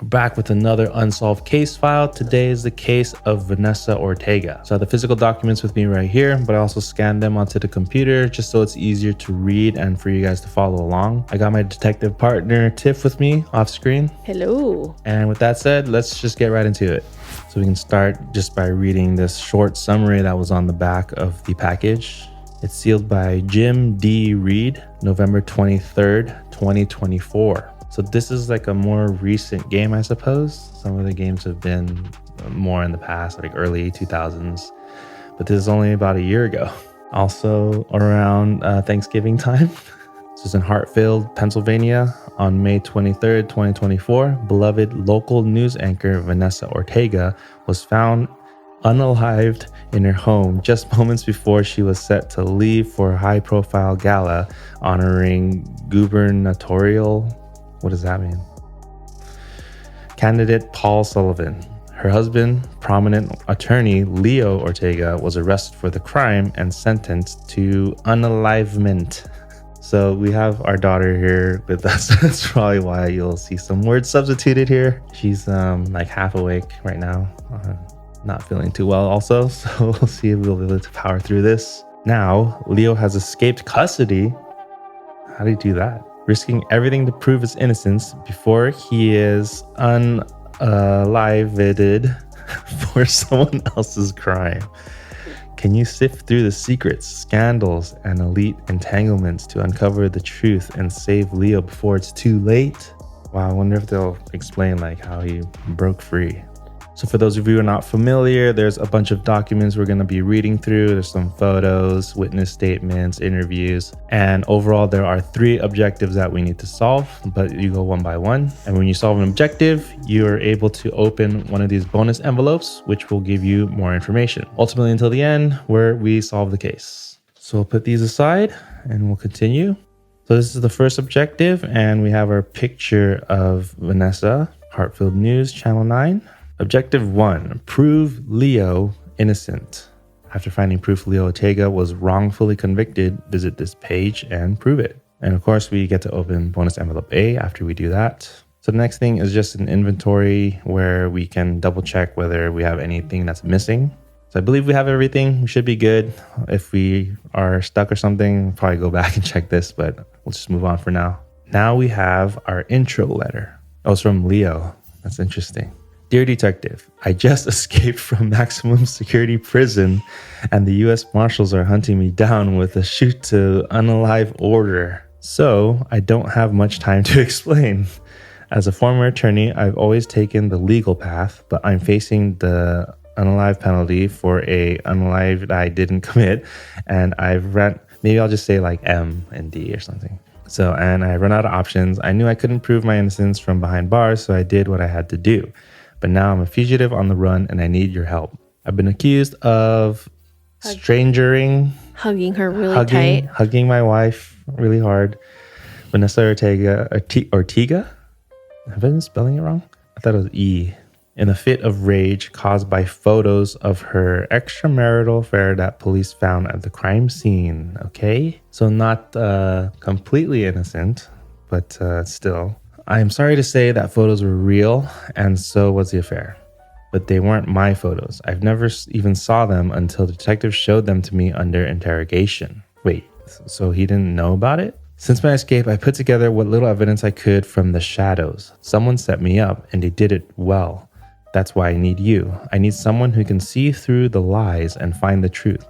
We're back with another unsolved case file. Today is the case of Vanessa Ortega. So I have the physical documents with me right here, but I also scanned them onto the computer just so it's easier to read and for you guys to follow along. I got my detective partner Tiff with me off screen. Hello. And with that said, let's just get right into it. So we can start just by reading this short summary that was on the back of the package. It's sealed by Jim D. Reed, November 23rd, 2024. So this is like a more recent game, I suppose. Some of the games have been more in the past, like early 2000s, but this is only about a year ago. Also around Thanksgiving time. This is in Hartfield, Pennsylvania on May 23rd, 2024. Beloved local news anchor Vanessa Ortega was found unalived in her home just moments before she was set to leave for a high-profile gala honoring gubernatorial, what does that mean? Candidate Paul Sullivan. Her husband, prominent attorney Leo Ortega, was arrested for the crime and sentenced to unalivement. So we have our daughter here with us. That's probably why you'll see some words substituted here. She's like half awake right now. Not feeling too well also. So we'll see if we'll be able to power through this. Now, Leo has escaped custody. How do you do that? Risking everything to prove his innocence before he is unaliveded for someone else's crime. Can you sift through the secrets, scandals, and elite entanglements to uncover the truth and save Leo before it's too late? Wow, I wonder if they'll explain like how he broke free. So for those of you who are not familiar, there's a bunch of documents we're going to be reading through. There's some photos, witness statements, interviews, and overall there are 3 objectives that we need to solve, but you go one by one. And when you solve an objective, you're able to open one of these bonus envelopes, which will give you more information. Ultimately until the end where we solve the case. So we'll put these aside and we'll continue. So this is the first objective, and we have our picture of Vanessa, Hartfield News, Channel 9. Objective 1, prove Leo innocent. After finding proof Leo Ortega was wrongfully convicted, visit this page and prove it. And of course, we get to open bonus envelope A after we do that. So the next thing is just an inventory where we can double check whether we have anything that's missing. So I believe we have everything. We should be good. If we are stuck or something, we'll probably go back and check this, but we'll just move on for now. Now we have our intro letter. Oh, it's from Leo. That's interesting. Dear Detective, I just escaped from maximum security prison and the U.S. Marshals are hunting me down with a shoot to unalive order. So I don't have much time to explain. As a former attorney, I've always taken the legal path, but I'm facing the unalive penalty for a unalive I didn't commit. And maybe I'll just say like M and D or something. So, and I run out of options. I knew I couldn't prove my innocence from behind bars, so I did what I had to do. But now I'm a fugitive on the run and I need your help. I've been accused of hugging her really tight. Hugging my wife really hard. Vanessa Ortega. Have I been spelling it wrong? I thought it was E. In a fit of rage caused by photos of her extramarital affair that police found at the crime scene. Okay? So not completely innocent, but still. I am sorry to say that photos were real, and so was the affair. But they weren't my photos. I've never even saw them until the detective showed them to me under interrogation. Wait, so he didn't know about it? Since my escape, I put together what little evidence I could from the shadows. Someone set me up, and they did it well. That's why I need you. I need someone who can see through the lies and find the truth.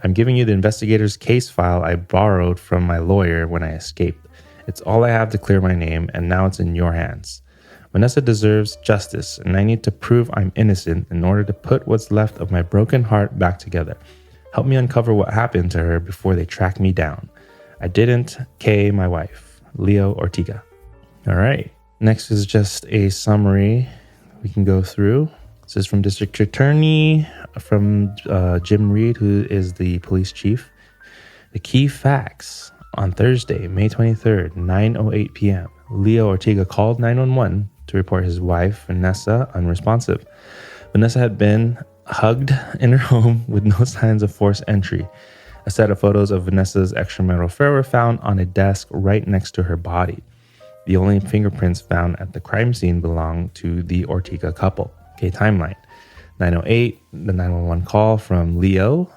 I'm giving you the investigator's case file I borrowed from my lawyer when I escaped. It's all I have to clear my name, and now it's in your hands. Vanessa deserves justice, and I need to prove I'm innocent in order to put what's left of my broken heart back together. Help me uncover what happened to her before they track me down. I didn't K my wife, Leo Ortega. All right. Next is just a summary we can go through. This is from District Attorney, from Jim Reed, who is the police chief. The key facts. On Thursday, May 23rd, 9:08 p.m., Leo Ortega called 911 to report his wife, Vanessa, unresponsive. Vanessa had been hugged in her home with no signs of forced entry. A set of photos of Vanessa's extramarital affair were found on a desk right next to her body. The only fingerprints found at the crime scene belong to the Ortega couple. Okay, timeline. 9:08, the 911 call from Leo.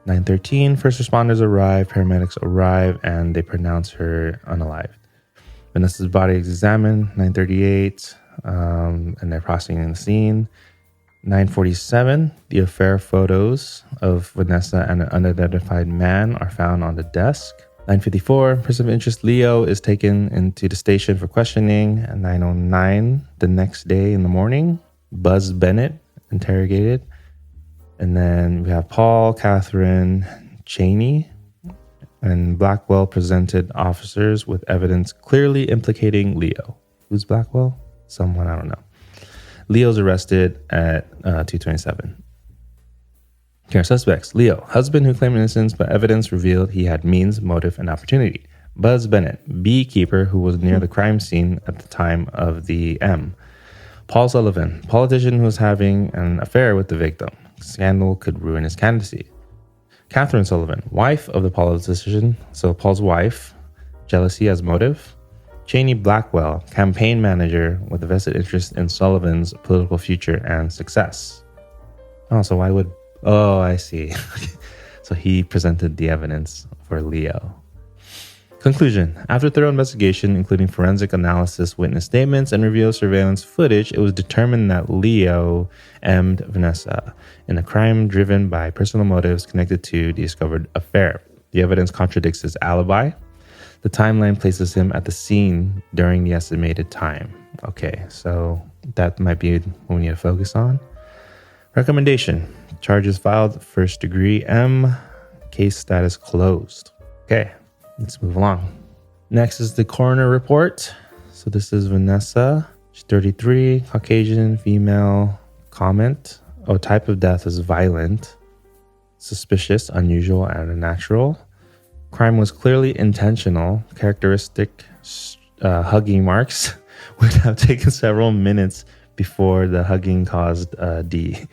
9:13, first responders arrive, paramedics arrive, and they pronounce her unalived. Vanessa's body is examined. 9:38, and they're processing the scene. 9:47, the affair photos of Vanessa and an unidentified man are found on the desk. 9:54, person of interest Leo is taken into the station for questioning. At 9:09, the next day in the morning, Buzz Bennett interrogated. And then we have Paul, Catherine, Cheney, and Blackwell presented officers with evidence clearly implicating Leo. Who's Blackwell? Someone, I don't know. Leo's arrested at 2:27. Here are suspects. Leo, husband who claimed innocence, but evidence revealed he had means, motive, and opportunity. Buzz Bennett, beekeeper who was near the crime scene at the time of the M. Paul Sullivan, politician who was having an affair with the victim. Scandal could ruin his candidacy. Catherine Sullivan, wife of the politician, so Paul's wife, jealousy as motive. Cheney Blackwell, campaign manager with a vested interest in Sullivan's political future and success. Oh, so why would... Oh, I see. So he presented the evidence for Leo. Conclusion. After thorough investigation, including forensic analysis, witness statements, and review of surveillance footage, it was determined that Leo M'd Vanessa in a crime driven by personal motives connected to the discovered affair. The evidence contradicts his alibi. The timeline places him at the scene during the estimated time. Okay, so that might be what we need to focus on. Recommendation. Charges filed, first degree M. Case status closed. Okay, let's move along. Next is the coroner report. So this is Vanessa. She's 33, Caucasian, female. Comment. Oh, type of death is violent, suspicious, unusual, and unnatural. Crime was clearly intentional. Characteristic hugging marks would have taken several minutes before the hugging caused D.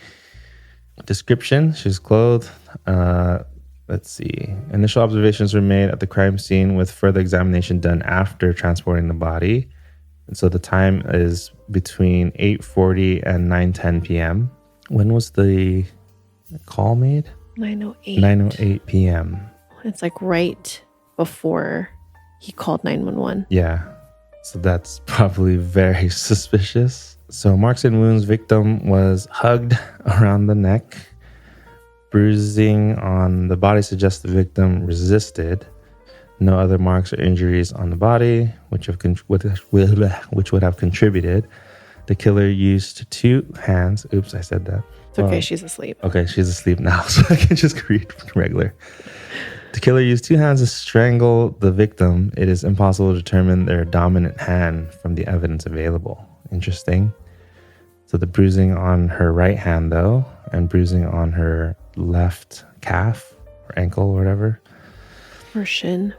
Description, she's clothed. Let's see. Initial observations were made at the crime scene with further examination done after transporting the body. And so the time is between 8:40 and 9:10 p.m. When was the call made? 9:08. 9:08 p.m. It's like right before he called 911. Yeah. So that's probably very suspicious. So marks and wounds, victim was hugged around the neck. Bruising on the body suggests the victim resisted. No other marks or injuries on the body, which would have contributed. The killer used two hands. Oops, I said that. It's okay, she's asleep. Okay, she's asleep now, so I can just read regular. The killer used two hands to strangle the victim. It is impossible to determine their dominant hand from the evidence available. Interesting. So the bruising on her right hand, though, and bruising on her left calf or ankle or whatever. Or shin.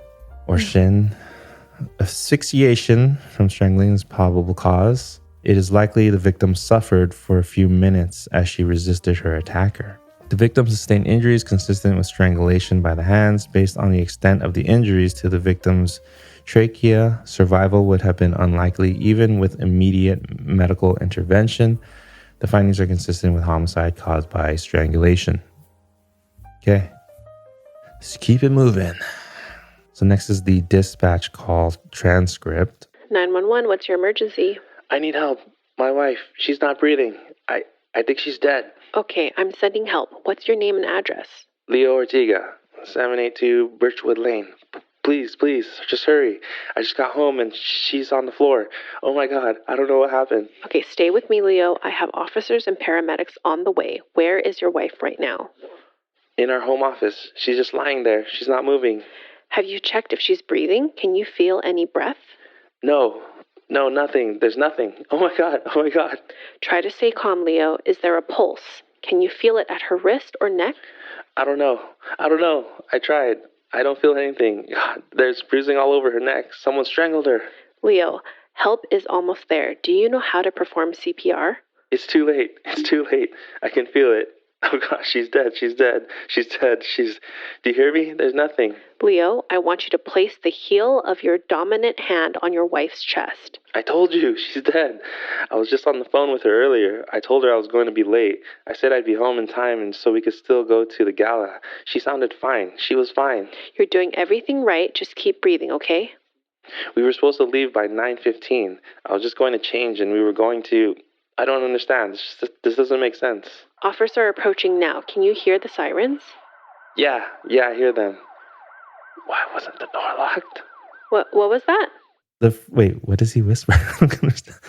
Asphyxiation from strangling is probable cause. It is likely the victim suffered for a few minutes as she resisted her attacker. The victim sustained injuries consistent with strangulation by the hands. Based on the extent of the injuries to the victim's trachea, survival would have been unlikely even with immediate medical intervention. The findings are consistent with homicide caused by strangulation. Okay, let's keep it moving. So next is the dispatch call transcript. 911, what's your emergency? I need help. My wife, she's not breathing. I think she's dead. Okay, I'm sending help. What's your name and address? Leo Ortega, 782 Birchwood Lane. Please, just hurry. I just got home and she's on the floor. Oh my God, I don't know what happened. Okay, stay with me, Leo. I have officers and paramedics on the way. Where is your wife right now? In our home office. She's just lying there. She's not moving. Have you checked if she's breathing? Can you feel any breath? No, nothing. There's nothing. Oh my God. Try to stay calm, Leo. Is there a pulse? Can you feel it at her wrist or neck? I don't know. I tried. I don't feel anything. God, there's bruising all over her neck. Someone strangled her. Leo, help is almost there. Do you know how to perform CPR? It's too late. I can feel it. Oh gosh, she's dead. She's dead. She's dead. Do you hear me? There's nothing. Leo, I want you to place the heel of your dominant hand on your wife's chest. I told you, she's dead. I was just on the phone with her earlier. I told her I was going to be late. I said I'd be home in time and so we could still go to the gala. She sounded fine. She was fine. You're doing everything right. Just keep breathing, okay? We were supposed to leave by 9:15. I was just going to change and we were going to... I don't understand. This doesn't make sense. Offers are approaching now. Can you hear the sirens? Yeah, I hear them. Why wasn't the door locked? What was that? Wait, what does he whisper? I don't understand.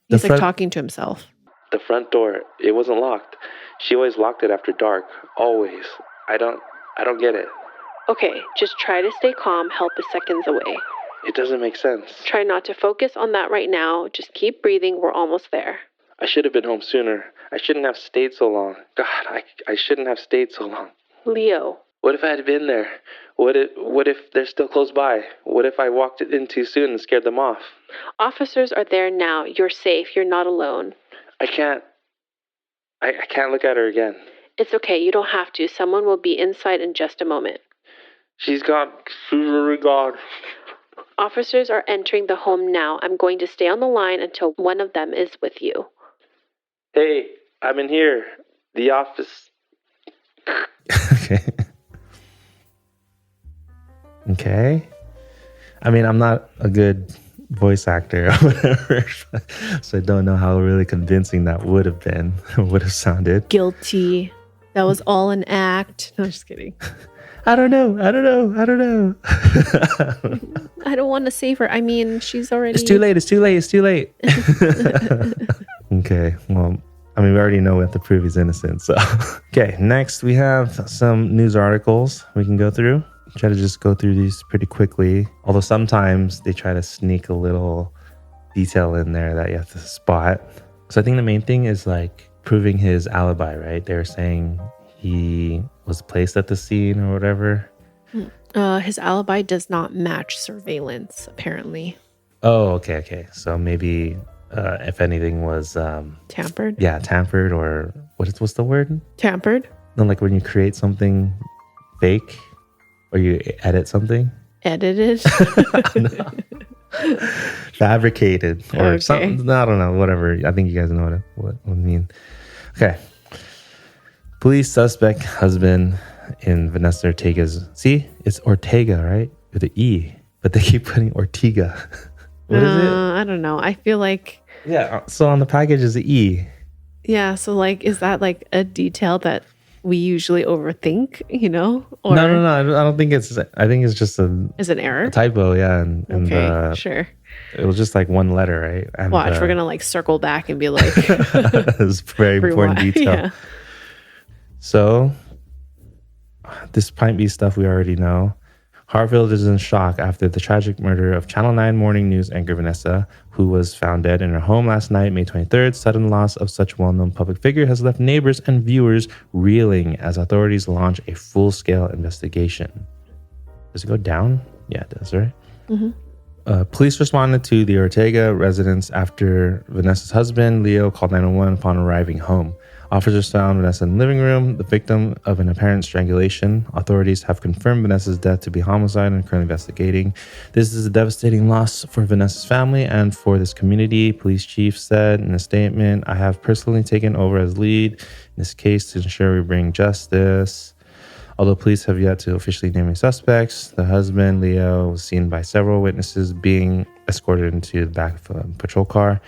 He's like talking to himself. The front door, it wasn't locked. She always locked it after dark. Always. I don't get it. Okay, just try to stay calm. Help is seconds away. It doesn't make sense. Try not to focus on that right now. Just keep breathing. We're almost there. I should have been home sooner. I shouldn't have stayed so long. God, I shouldn't have stayed so long. Leo. What if I had been there? What if they're still close by? What if I walked in too soon and scared them off? Officers are there now. You're safe. You're not alone. I can't look at her again. It's okay. You don't have to. Someone will be inside in just a moment. She's gone. She's really gone. Officers are entering the home now. I'm going to stay on the line until one of them is with you. Hey, I'm in here. The office. Okay. I mean, I'm not a good voice actor or whatever, so I don't know how really convincing that would have been, would have sounded. Guilty. That was all an act. No, just kidding. I don't know. I don't want to save her. I mean, she's already... It's too late. Okay, well, I mean, we already know we have to prove he's innocent, so. Okay, next we have some news articles we can go through. Try to just go through these pretty quickly, although sometimes they try to sneak a little detail in there that you have to spot. So I think the main thing is like proving his alibi, right? They're saying he was placed at the scene or whatever. His alibi does not match surveillance, apparently. Oh, okay. So maybe if anything was tampered. Yeah, tampered, or what's the word? Tampered. No, like when you create something fake or you edit something. Edited. Fabricated or something. I don't know. Whatever. I think you guys know what I mean. Okay. Police suspect husband in Vanessa Ortega's... See? It's Ortega, right? With an E. But they keep putting Ortega. What is it? I don't know. I feel like... Yeah. So on the package is an E. Yeah. So like, is that like a detail that we usually overthink, you know? Or... No. I don't think it's... I think it's just Is it an error? a typo, yeah. And okay, sure. It was just like one letter, right? And, watch, we're going to like circle back and be like... It's very important detail. Yeah. So, this might be stuff we already know. Hartfield is in shock after the tragic murder of Channel 9 morning news anchor Vanessa, who was found dead in her home last night, May 23rd. Sudden loss of such well-known public figure has left neighbors and viewers reeling as authorities launch a full-scale investigation. Does it go down? Yeah, it does, right? Mm-hmm. Police responded to the Ortega residence after Vanessa's husband, Leo, called 911 upon arriving home. Officers found Vanessa in the living room, the victim of an apparent strangulation. Authorities have confirmed Vanessa's death to be homicide and are currently investigating. This is a devastating loss for Vanessa's family and for this community, police chief said in a statement. I have personally taken over as lead in this case to ensure we bring justice. Although police have yet to officially name any suspects, the husband, Leo, was seen by several witnesses being escorted into the back of a patrol car.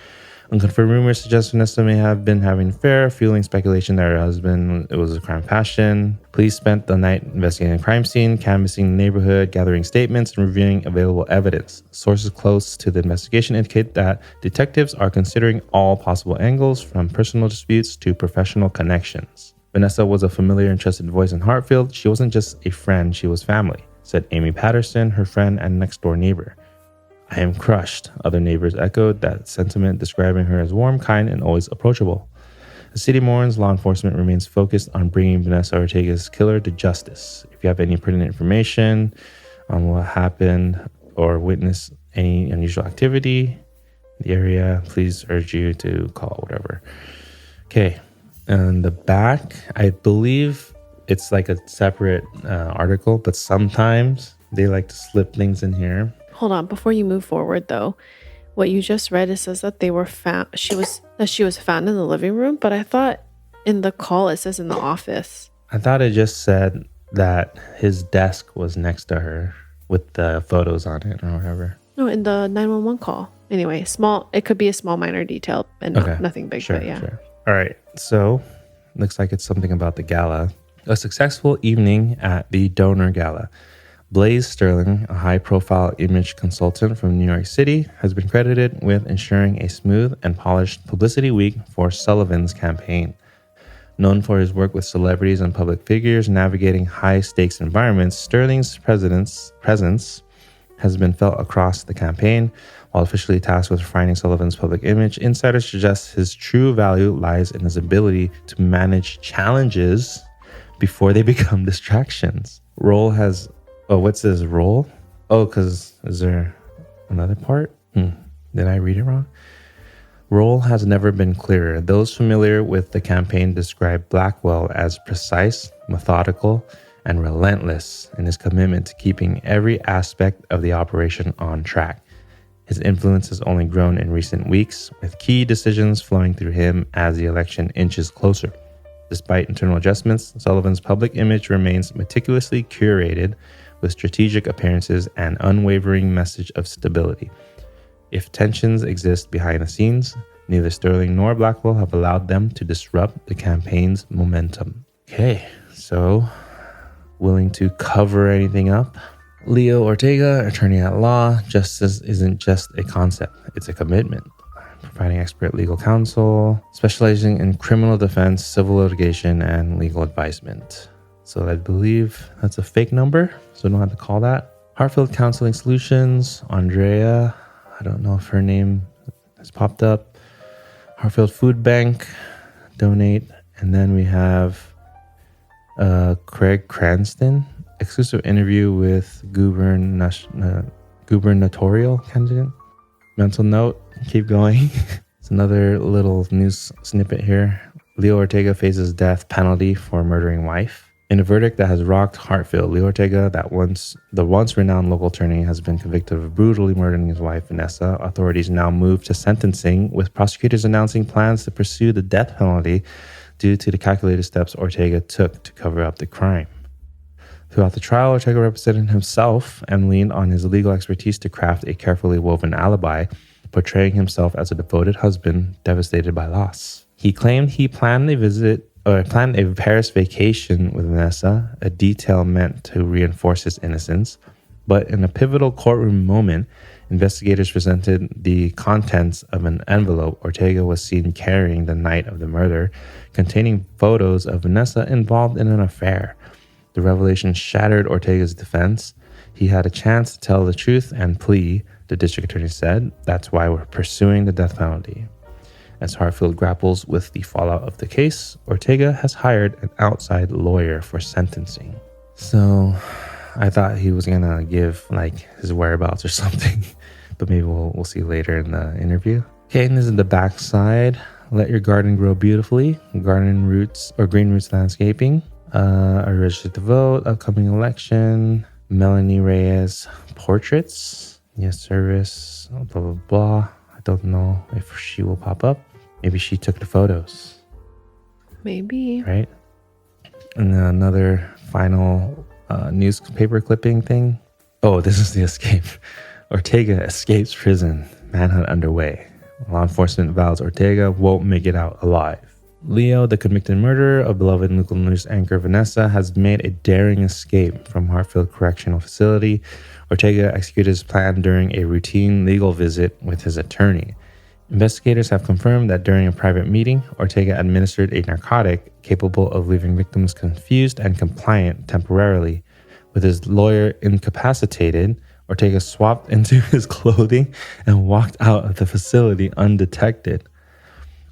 Unconfirmed rumors suggest Vanessa may have been having an affair, fueling speculation that her husband was a crime passion. Police spent the night investigating the crime scene, canvassing the neighborhood, gathering statements, and reviewing available evidence. Sources close to the investigation indicate that detectives are considering all possible angles, from personal disputes to professional connections. Vanessa was a familiar and trusted voice in Hartfield. She wasn't just a friend, she was family, said Amy Patterson, her friend and next-door neighbor. I am crushed. Other neighbors echoed that sentiment, describing her as warm, kind, and always approachable. The city mourns. Law enforcement remains focused on bringing Vanessa Ortega's killer to justice. If you have any pertinent information on what happened or witness any unusual activity in the area, please urge you to call whatever. Okay. And the back, I believe it's like a separate article, but sometimes they like to slip things in here. Hold on, before you move forward though, what you just read, it says that they were found. She was found in the living room, but I thought in the call it says in the office. I thought it just said that his desk was next to her with the photos on it or whatever. No, in the 911 call. Anyway, small. It could be a small minor detail and nothing big. Sure, but yeah. Sure. All right. So looks like it's something about the gala. A successful evening at the Donor Gala. Blaze Sterling, a high-profile image consultant from New York City, has been credited with ensuring a smooth and polished publicity week for Sullivan's campaign. Known for his work with celebrities and public figures navigating high-stakes environments, Sterling's presence has been felt across the campaign. While officially tasked with refining Sullivan's public image, insiders suggest his true value lies in his ability to manage challenges before they become distractions. What's his role? Oh, because is there another part? Did I read it wrong? Role has never been clearer. Those familiar with the campaign describe Blackwell as precise, methodical, and relentless in his commitment to keeping every aspect of the operation on track. His influence has only grown in recent weeks, with key decisions flowing through him as the election inches closer. Despite internal adjustments, Sullivan's public image remains meticulously curated with strategic appearances and unwavering message of stability. If tensions exist behind the scenes, neither Sterling nor Blackwell have allowed them to disrupt the campaign's momentum. Okay, so willing to cover anything up? Leo Ortega, attorney at law. Justice isn't just a concept, it's a commitment. Providing expert legal counsel, specializing in criminal defense, civil litigation, and legal advisement. So I believe that's a fake number, so I don't have to call that. Hartfield Counseling Solutions, Andrea. I don't know if her name has popped up. Hartfield Food Bank, donate. And then we have Craig Cranston, exclusive interview with gubernatorial candidate. Mental note, keep going. It's another little news snippet here. Leo Ortega faces death penalty for murdering wife. In a verdict that has rocked Hartfield, Leo Ortega, the once renowned local attorney, has been convicted of brutally murdering his wife, Vanessa. Authorities now move to sentencing, with prosecutors announcing plans to pursue the death penalty due to the calculated steps Ortega took to cover up the crime. Throughout the trial, Ortega represented himself and leaned on his legal expertise to craft a carefully woven alibi, portraying himself as a devoted husband devastated by loss. He claimed he planned a Paris vacation with Vanessa, a detail meant to reinforce his innocence. But in a pivotal courtroom moment, investigators presented the contents of an envelope Ortega was seen carrying the night of the murder, containing photos of Vanessa involved in an affair. The revelation shattered Ortega's defense. He had a chance to tell the truth and plea, the district attorney said. That's why we're pursuing the death penalty. As Hartfield grapples with the fallout of the case, Ortega has hired an outside lawyer for sentencing. So I thought he was going to give his whereabouts or something, but maybe we'll see later in the interview. Okay, and this is the back side. Let your garden grow beautifully. Garden roots or green roots landscaping. Are you registered to vote? Upcoming election. Melanie Reyes portraits. Yes, service. Blah, blah, blah. I don't know if she will pop up. Maybe she took the photos. Maybe. Right? And then another final newspaper clipping thing. Oh, this is the escape. Ortega escapes prison. Manhunt underway. Law enforcement vows Ortega won't make it out alive. Leo, the convicted murderer of beloved local news anchor Vanessa, has made a daring escape from Hartfield Correctional Facility. Ortega executed his plan during a routine legal visit with his attorney. Investigators have confirmed that during a private meeting, Ortega administered a narcotic capable of leaving victims confused and compliant temporarily. With his lawyer incapacitated, Ortega swapped into his clothing and walked out of the facility undetected.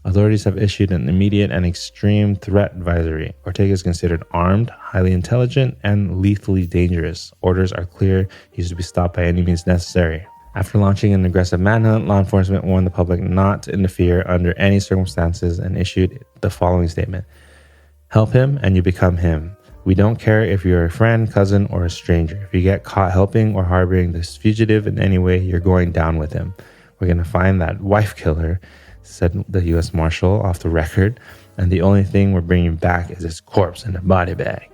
Authorities have issued an immediate and extreme threat advisory. Ortega is considered armed, highly intelligent, and lethally dangerous. Orders are clear. He is to be stopped by any means necessary. After launching an aggressive manhunt, law enforcement warned the public not to interfere under any circumstances and issued the following statement: help him and you become him. We don't care if you're a friend, cousin, or a stranger. If you get caught helping or harboring this fugitive in any way, you're going down with him. We're going to find that wife killer, said the U.S. Marshal off the record, and the only thing we're bringing back is his corpse in a body bag.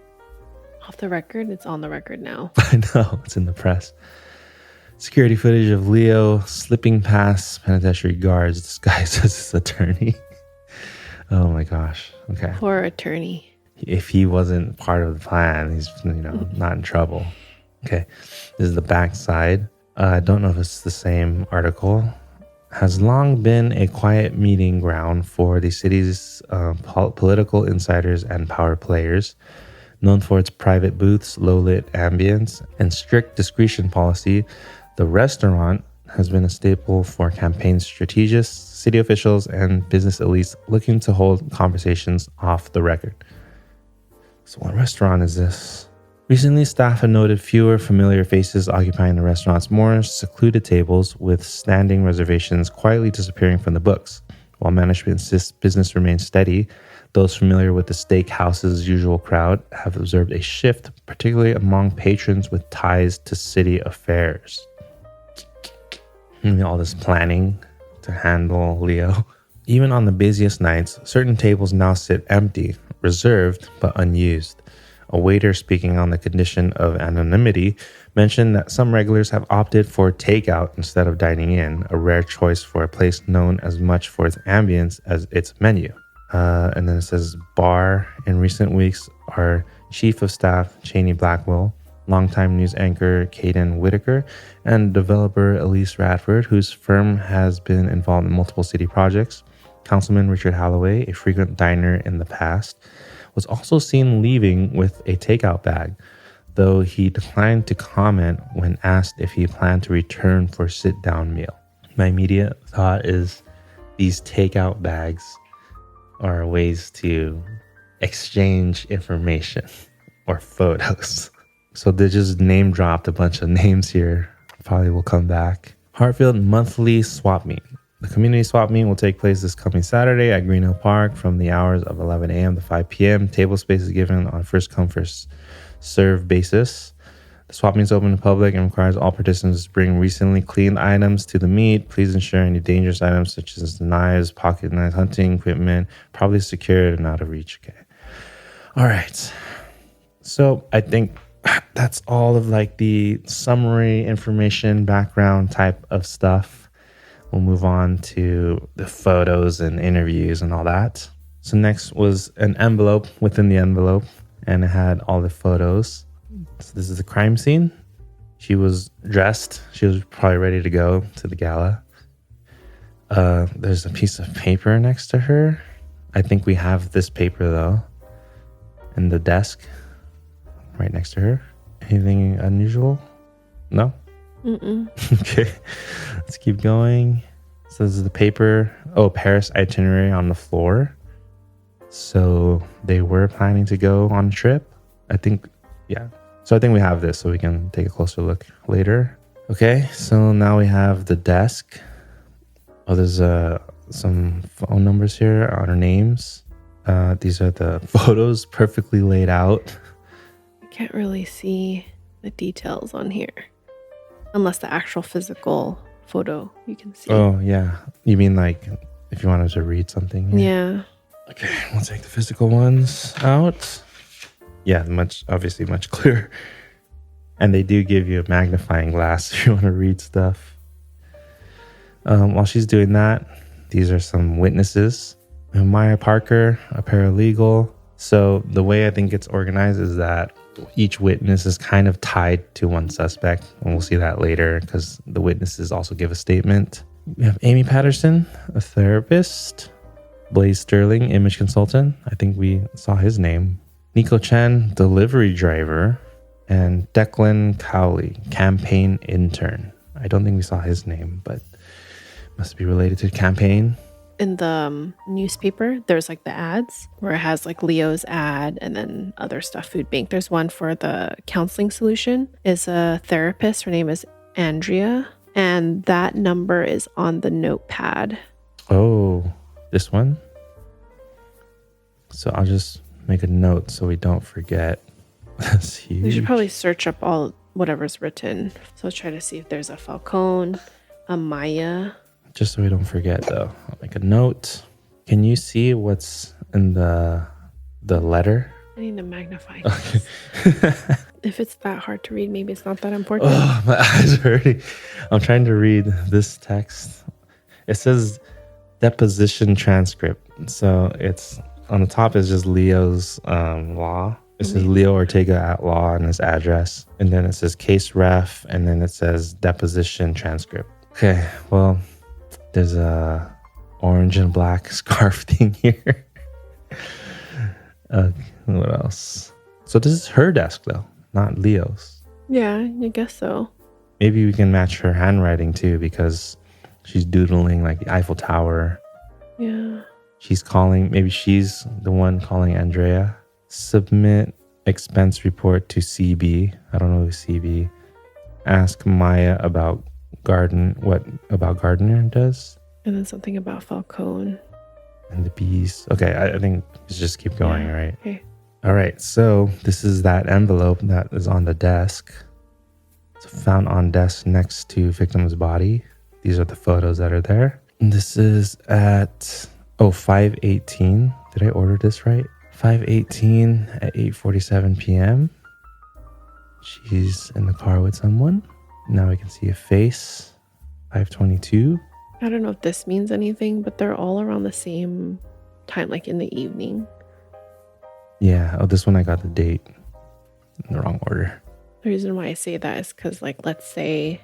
Off the record? It's on the record now. I know, it's in the press. Security footage of Leo slipping past penitentiary guards disguised as his attorney. Oh my gosh. Okay. Poor attorney. If he wasn't part of the plan, he's not in trouble. Okay. This is the back side. I don't know if it's the same article. Has long been a quiet meeting ground for the city's political insiders and power players. Known for its private booths, low-lit ambience, and strict discretion policy, the restaurant has been a staple for campaign strategists, city officials, and business elites looking to hold conversations off the record. So what restaurant is this? Recently, staff have noted fewer familiar faces occupying the restaurant's more secluded tables, with standing reservations quietly disappearing from the books. While management insists business remains steady, those familiar with the steakhouse's usual crowd have observed a shift, particularly among patrons with ties to city affairs. All this planning to handle Leo. Even on the busiest nights, certain tables now sit empty, reserved, but unused. A waiter speaking on the condition of anonymity mentioned that some regulars have opted for takeout instead of dining in, a rare choice for a place known as much for its ambience as its menu. And then it says bar. In recent weeks, our chief of staff, Cheney Blackwell, longtime news anchor Caden Whitaker, and developer Elise Radford, whose firm has been involved in multiple city projects, Councilman Richard Holloway, a frequent diner in the past, was also seen leaving with a takeout bag, though he declined to comment when asked if he planned to return for a sit-down meal. My immediate thought is these takeout bags are ways to exchange information or photos. So they just name dropped a bunch of names here. Probably will come back. Hartfield monthly swap meet. The community swap meet will take place this coming Saturday at Green Hill Park from the hours of 11 a.m. to 5 p.m. Table space is given on a first come first serve basis. The swap meet is open to the public and requires all participants to bring recently cleaned items to the meet. Please ensure any dangerous items such as knives, pocket knives, hunting equipment, probably secured and out of reach. Okay. All right. So I think that's all of like the summary information, background type of stuff. We'll move on to the photos and interviews and all that. So next was an envelope within the envelope, and it had all the photos. So this is the crime scene. She was dressed. She was probably ready to go to the gala. There's a piece of paper next to her. I think we have this paper though in the desk right next to her. Anything unusual? No? Mm-mm. Okay, let's keep going. So this is the paper. Oh, Paris itinerary on the floor. So they were planning to go on a trip. I think, yeah. So I think we have this so we can take a closer look later. Okay, so now we have the desk. Oh, there's some phone numbers here on our names. These are the photos perfectly laid out. I can't really see the details on here. Unless the actual physical photo you can see. Oh, yeah. You mean like if you wanted to read something? Here? Yeah. Okay, we'll take the physical ones out. Yeah, obviously much clearer. And they do give you a magnifying glass if you want to read stuff. While she's doing that, these are some witnesses. Maya Parker, a paralegal. So the way I think it's organized is that each witness is kind of tied to one suspect, and we'll see that later because the witnesses also give a statement. We have Amy Patterson, a therapist. Blaze Sterling, image consultant. I think we saw his name. Nico Chen, delivery driver. And Declan Cowley, campaign intern. I don't think we saw his name, but must be related to the campaign. In the newspaper, there's like the ads where it has like Leo's ad and then other stuff, food bank. There's one for the counseling solution. Is a therapist. Her name is Andrea. And that number is on the notepad. Oh, this one? So I'll just make a note so we don't forget. That's huge. We should probably search up all whatever's written. So let's try to see if there's a Falcone, a Maya. Just so we don't forget, though. I'll make a note. Can you see what's in the letter? I need a magnifying glass. If it's that hard to read, maybe it's not that important. Oh, my eyes are hurting. I'm trying to read this text. It says deposition transcript. So it's on the top is just Leo's law. It says Leo Ortega at law and his address. And then it says case ref. And then it says deposition transcript. Okay, well, there's a orange and black scarf thing here. What else? So this is her desk, though, not Leo's. Yeah, I guess so. Maybe we can match her handwriting, too, because she's doodling like the Eiffel Tower. Yeah. She's calling, maybe she's the one calling Andrea. Submit expense report to CB. I don't know who CB. Ask Maya about what about Gardner does. And then something about Falcone. And the bees. Okay, I think let's just keep going, right? Okay. All right, so this is that envelope that is on the desk. It's found on desk next to victim's body. These are the photos that are there. And this is at 5:18. Did I order this right? 5:18 at 8:47 p.m. She's in the car with someone. Now we can see a face. 5:22. I don't know if this means anything, but they're all around the same time, like in the evening. Yeah. Oh, this one I got the date in the wrong order. The reason why I say that is because, like, let's say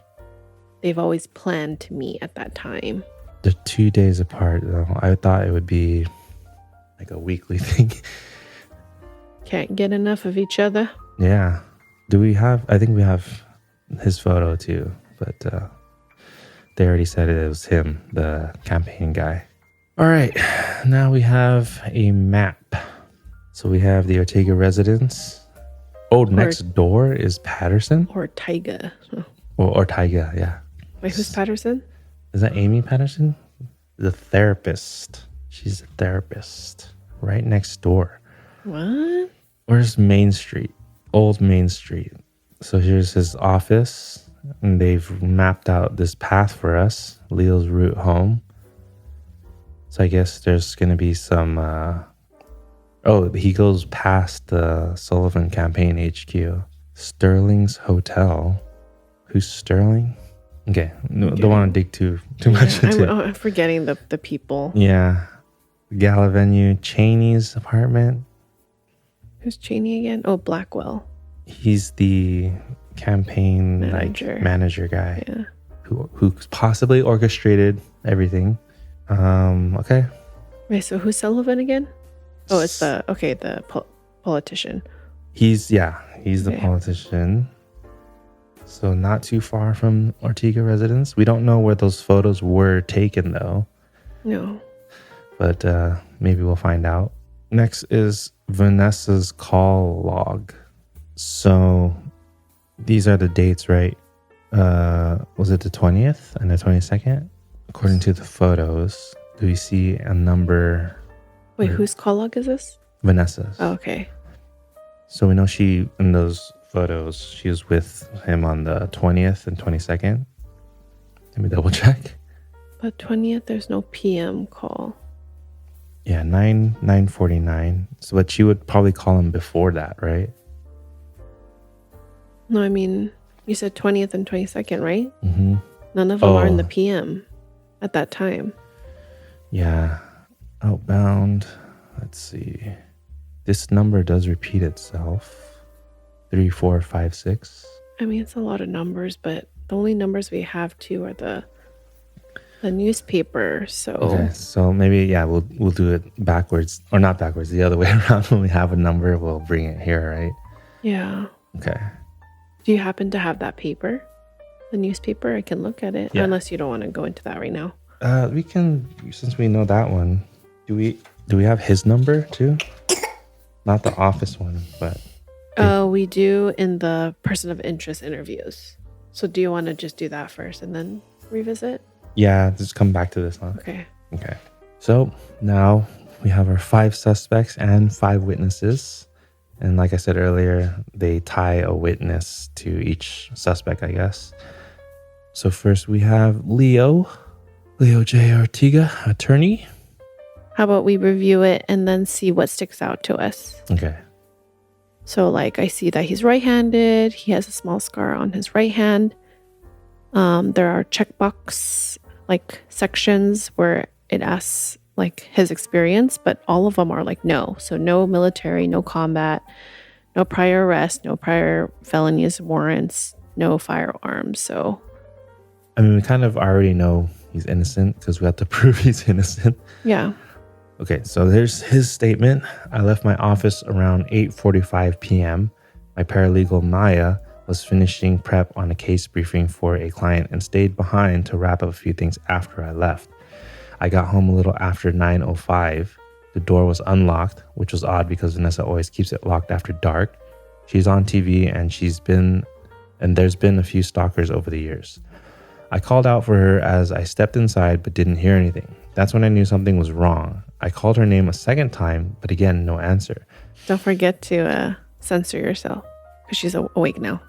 they've always planned to meet at that time. They're 2 days apart, though. I thought it would be like a weekly thing. Can't get enough of each other. Yeah. I think we have his photo too, but they already said it was him, the campaign guy. All right. Now we have a map. So we have the Ortega residence. Oh, next door is Patterson? Ortega. Or Ortega, yeah. Wait, who's Patterson? Is that Amy Patterson? The therapist. She's a therapist. Right next door. What? Where's Main Street? Old Main Street. So here's his office. And they've mapped out this path for us. Leo's route home. So I guess there's going to be some... he goes past the Sullivan Campaign HQ. Sterling's Hotel. Who's Sterling? Okay, don't want to dig too much into it. I'm forgetting the people. Yeah. Gala venue. Cheney's apartment. Who's Cheney again? Oh, Blackwell. He's the campaign manager guy. Yeah. Who possibly orchestrated everything. Okay. Wait, so who's Sullivan again? Oh, it's the politician. He's the politician. So not too far from Ortega residence. We don't know where those photos were taken though. No. But maybe we'll find out. Next is Vanessa's call log. So these are the dates, right? Was it the 20th and the 22nd? According to the photos, do we see a number? Wait, whose call log is this? Vanessa's. Oh, okay. So we know in those photos, she was with him on the 20th and 22nd. Let me double check. But 20th, there's no PM call. Yeah, 9:49. So, but she would probably call him before that, right? No, I mean, you said 20th and 22nd, right? Mm-hmm. None of them are in the PM at that time. Yeah. Outbound. Let's see. This number does repeat itself. 3456. I mean, it's a lot of numbers, but the only numbers we have too are the newspaper. So okay, so maybe we'll do it backwards, or not backwards, the other way around. When we have a number, we'll bring it here, right? Yeah. Okay. Do you happen to have that paper, the newspaper? I can look at it, unless you don't want to go into that right now. We can, since we know that one. Do we have his number too? Not the office one, but we do in the person of interest interviews. So do you want to just do that first and then revisit? Yeah, just come back to this, huh? Okay. Okay. So now we have our 5 suspects and 5 witnesses. And like I said earlier, they tie a witness to each suspect, I guess. So first we have Leo J. Ortega, attorney. How about we review it and then see what sticks out to us? Okay. So like I see that he's right-handed. He has a small scar on his right hand. There are checkbox like sections where it asks like his experience, but all of them are like no. So no military, no combat, no prior arrest, no prior felonies, warrants, no firearms. So I mean, we kind of already know he's innocent because we have to prove he's innocent. yeah. Okay, so there's his statement. I left my office around 8:45 p.m. My paralegal Maya was finishing prep on a case briefing for a client and stayed behind to wrap up a few things after I left. I got home a little after 9:05. The door was unlocked, which was odd because Vanessa always keeps it locked after dark. She's on TV and there's been a few stalkers over the years. I called out for her as I stepped inside but didn't hear anything. That's when I knew something was wrong. I called her name a second time, but again, no answer. Don't forget to censor yourself because she's awake now.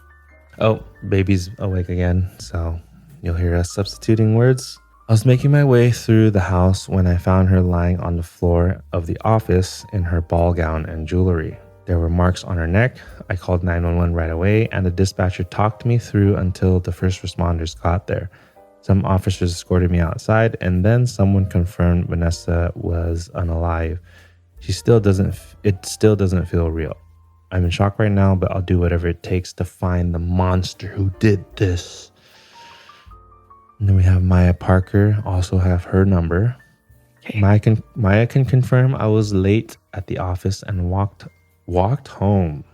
Oh, baby's awake again, so you'll hear us substituting words. I was making my way through the house when I found her lying on the floor of the office in her ball gown and jewelry. There were marks on her neck. I called 911 right away, and the dispatcher talked me through until the first responders got there. Some officers escorted me outside, and then someone confirmed Vanessa was unalive. It still doesn't feel real. I'm in shock right now, but I'll do whatever it takes to find the monster who did this. And then we have Maya Parker, also have her number. Okay. Maya can confirm I was late at the office and walked home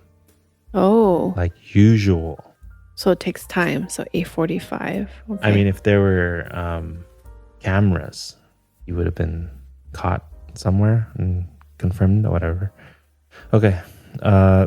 Oh. like usual. So it takes time. So 8:45. Okay. I mean, if there were cameras, you would have been caught somewhere and confirmed or whatever. Okay,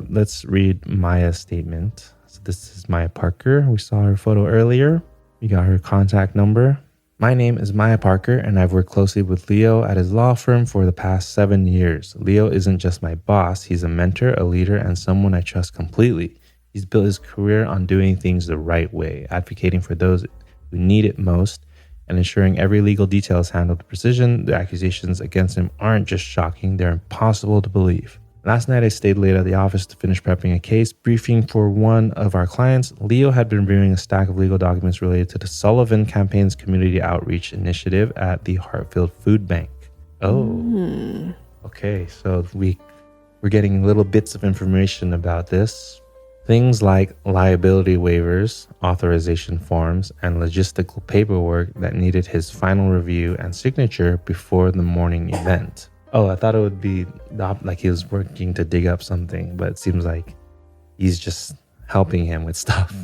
let's read Maya's statement. So this is Maya Parker. We saw her photo earlier. We got her contact number. My name is Maya Parker, and I've worked closely with Leo at his law firm for the past 7 years. Leo isn't just my boss. He's a mentor, a leader, and someone I trust completely. He's built his career on doing things the right way, advocating for those who need it most, and ensuring every legal detail is handled with precision. The accusations against him aren't just shocking, they're impossible to believe. Last night, I stayed late at the office to finish prepping a case briefing for one of our clients. Leo had been reviewing a stack of legal documents related to the Sullivan Campaign's community outreach initiative at the Hartfield Food Bank. Oh, okay. So we're getting little bits of information about this. Things like liability waivers, authorization forms, and logistical paperwork that needed his final review and signature before the morning event. Oh, I thought it would be like he was working to dig up something, but it seems like he's just helping him with stuff.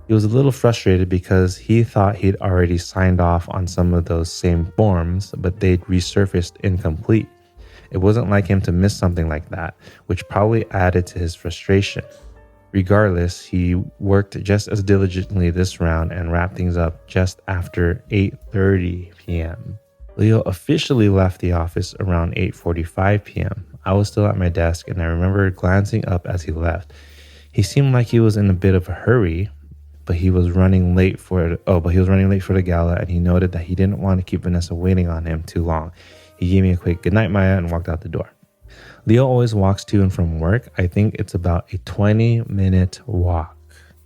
He was a little frustrated because he thought he'd already signed off on some of those same forms, but they'd resurfaced incomplete. It wasn't like him to miss something like that, which probably added to his frustration. Regardless, he worked just as diligently this round and wrapped things up just after 8:30 p.m. Leo officially left the office around 8:45 p.m. I was still at my desk, and I remember glancing up as he left. He seemed like he was in a bit of a hurry, but he was running late for the gala, and he noted that he didn't want to keep Vanessa waiting on him too long. He gave me a quick goodnight, Maya, and walked out the door. Leo always walks to and from work. I think it's about a 20-minute walk.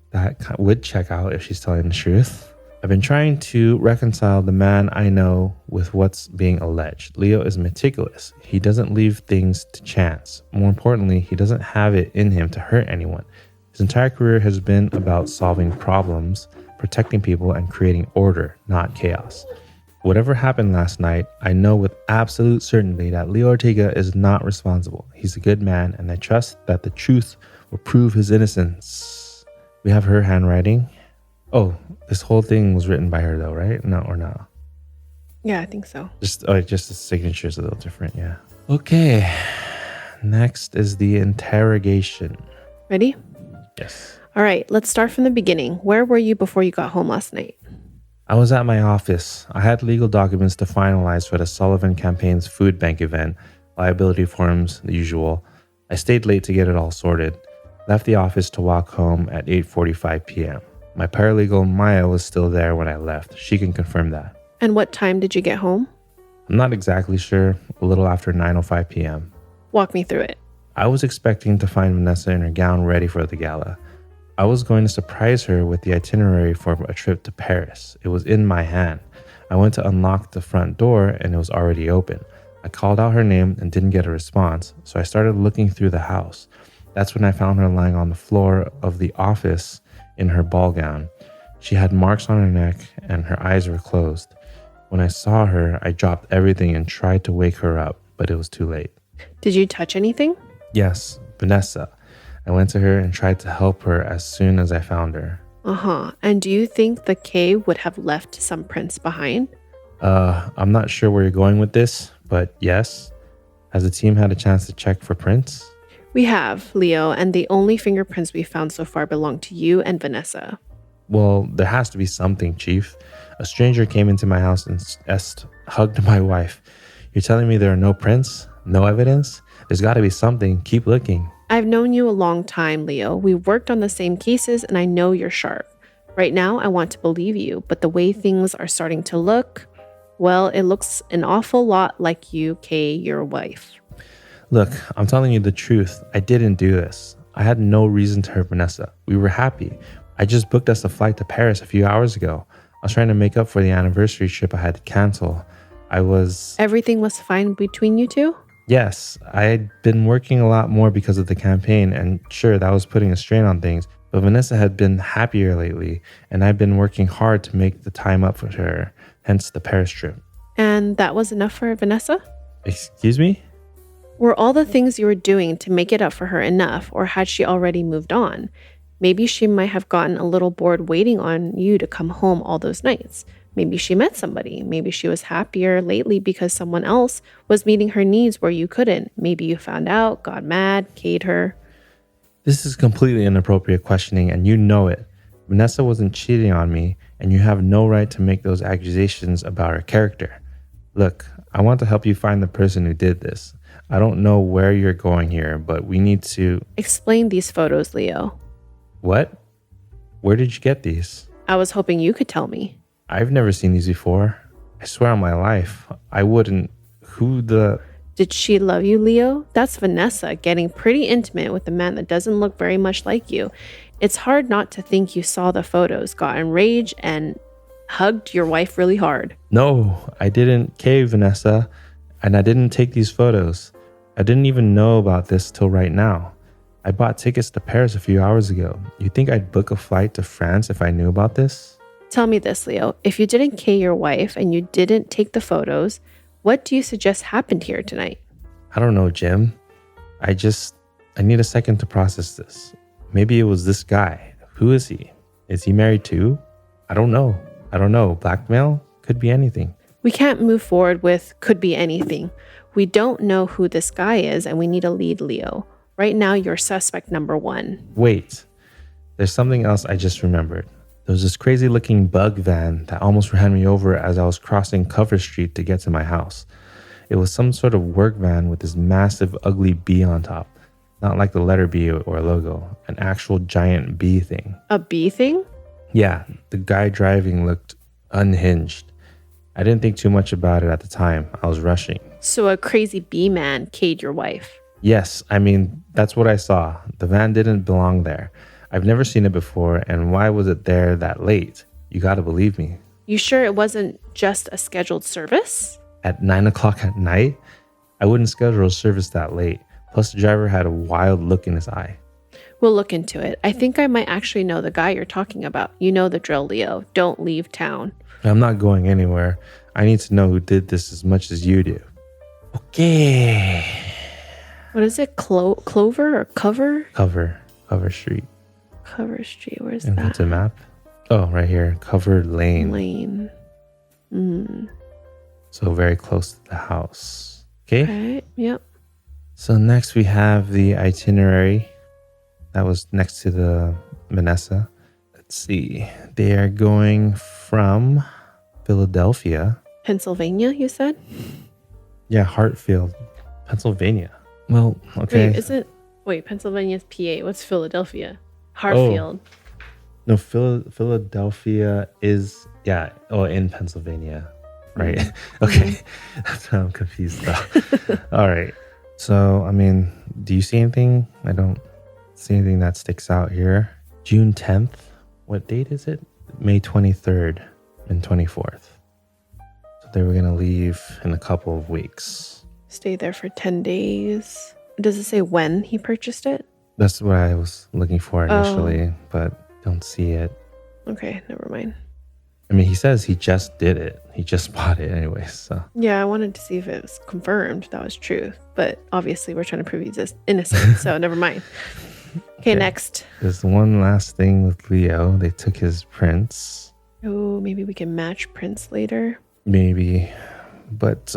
That would check out if she's telling the truth. I've been trying to reconcile the man I know with what's being alleged. Leo is meticulous. He doesn't leave things to chance. More importantly, he doesn't have it in him to hurt anyone. His entire career has been about solving problems, protecting people, and creating order, not chaos. Whatever happened last night, I know with absolute certainty that Leo Ortega is not responsible. He's a good man, and I trust that the truth will prove his innocence. We have her handwriting. Oh, this whole thing was written by her though, right? No, or no? Yeah, I think so. Just the signature is a little different, yeah. Okay, next is the interrogation. Ready? Yes. All right, let's start from the beginning. Where were you before you got home last night? I was at my office. I had legal documents to finalize for the Sullivan campaign's food bank event, liability forms, the usual. I stayed late to get it all sorted. Left the office to walk home at 8:45 p.m. My paralegal, Maya, was still there when I left. She can confirm that. And what time did you get home? I'm not exactly sure, a little after 9:05 p.m. Walk me through it. I was expecting to find Vanessa in her gown ready for the gala. I was going to surprise her with the itinerary for a trip to Paris. It was in my hand. I went to unlock the front door and it was already open. I called out her name and didn't get a response, so I started looking through the house. That's when I found her lying on the floor of the office in her ball gown. She had marks on her neck and her eyes were closed. When I saw her, I dropped everything and tried to wake her up, but it was too late. Did you touch anything? Yes, Vanessa. I went to her and tried to help her as soon as I found her. And do you think the K would have left some prints behind? I'm not sure where you're going with this, but yes. Has the team had a chance to check for prints? We have, Leo, and the only fingerprints we found so far belong to you and Vanessa. Well, there has to be something, Chief. A stranger came into my house and hugged my wife. You're telling me there are no prints? No evidence? There's got to be something. Keep looking. I've known you a long time, Leo. We worked on the same cases and I know you're sharp. Right now, I want to believe you, but the way things are starting to look, well, it looks an awful lot like you, Kay, your wife. Look, I'm telling you the truth. I didn't do this. I had no reason to hurt Vanessa. We were happy. I just booked us a flight to Paris a few hours ago. I was trying to make up for the anniversary trip I had to cancel. Everything was fine between you two? Yes, I had been working a lot more because of the campaign, and sure, that was putting a strain on things, but Vanessa had been happier lately, and I'd been working hard to make the time up for her, hence the Paris trip. And that was enough for Vanessa? Excuse me? Were all the things you were doing to make it up for her enough, or had she already moved on? Maybe she might have gotten a little bored waiting on you to come home all those nights. Maybe she met somebody. Maybe she was happier lately because someone else was meeting her needs where you couldn't. Maybe you found out, got mad, K'd her. This is completely inappropriate questioning, and you know it. Vanessa wasn't cheating on me, and you have no right to make those accusations about her character. Look, I want to help you find the person who did this. I don't know where you're going here, but we need to... Explain these photos, Leo. What? Where did you get these? I was hoping you could tell me. I've never seen these before. I swear on my life, I wouldn't. Did she love you, Leo? That's Vanessa getting pretty intimate with a man that doesn't look very much like you. It's hard not to think you saw the photos, got enraged, and hugged your wife really hard. No, I didn't cave, Vanessa, and I didn't take these photos. I didn't even know about this till right now. I bought tickets to Paris a few hours ago. You think I'd book a flight to France if I knew about this? Tell me this, Leo. If you didn't K your wife and you didn't take the photos, what do you suggest happened here tonight? I don't know, Jim. I need a second to process this. Maybe it was this guy. Who is he? Is he married too? I don't know. Blackmail? Could be anything. We can't move forward with could be anything. We don't know who this guy is and we need a lead, Leo. Right now, you're suspect number 1. Wait. There's something else I just remembered. There was this crazy looking bug van that almost ran me over as I was crossing Cover Street to get to my house. It was some sort of work van with this massive ugly bee on top. Not like the letter B or logo, an actual giant bee thing. A bee thing? Yeah, the guy driving looked unhinged. I didn't think too much about it at the time. I was rushing. So a crazy bee man K'd your wife. Yes, that's what I saw. The van didn't belong there. I've never seen it before, and why was it there that late? You gotta believe me. You sure it wasn't just a scheduled service? At 9 o'clock at night? I wouldn't schedule a service that late. Plus, the driver had a wild look in his eye. We'll look into it. I think I might actually know the guy you're talking about. You know the drill, Leo. Don't leave town. I'm not going anywhere. I need to know who did this as much as you do. Okay. What is it? Clover or Cover? Cover Street. Cover Street. Where's and that? That's a map. Oh, right here. Cover Lane. So very close to the house. Okay. Yep. So next we have the itinerary. That was next to the Vanessa. Let's see. They are going from Philadelphia. Pennsylvania, you said? Yeah, Hartfield, Pennsylvania. Well, okay. Wait, Pennsylvania's PA. What's Philadelphia? Hartfield. No, Philadelphia is, in Pennsylvania, right? Mm-hmm. Okay, that's why I'm confused though. All right. So, I mean, do you see anything? I don't see anything that sticks out here. June 10th. What date is it? May 23rd and 24th. So they were going to leave in a couple of weeks. Stay there for 10 days. Does it say when he purchased it? That's what I was looking for initially, but don't see it. Okay, never mind. I mean, he says he just did it. He just bought it anyway, so. Yeah, I wanted to see if it was confirmed that was true. But obviously we're trying to prove he's innocent, so never mind. Okay, next. There's one last thing with Leo. They took his prints. Oh, maybe we can match prints later. Maybe. But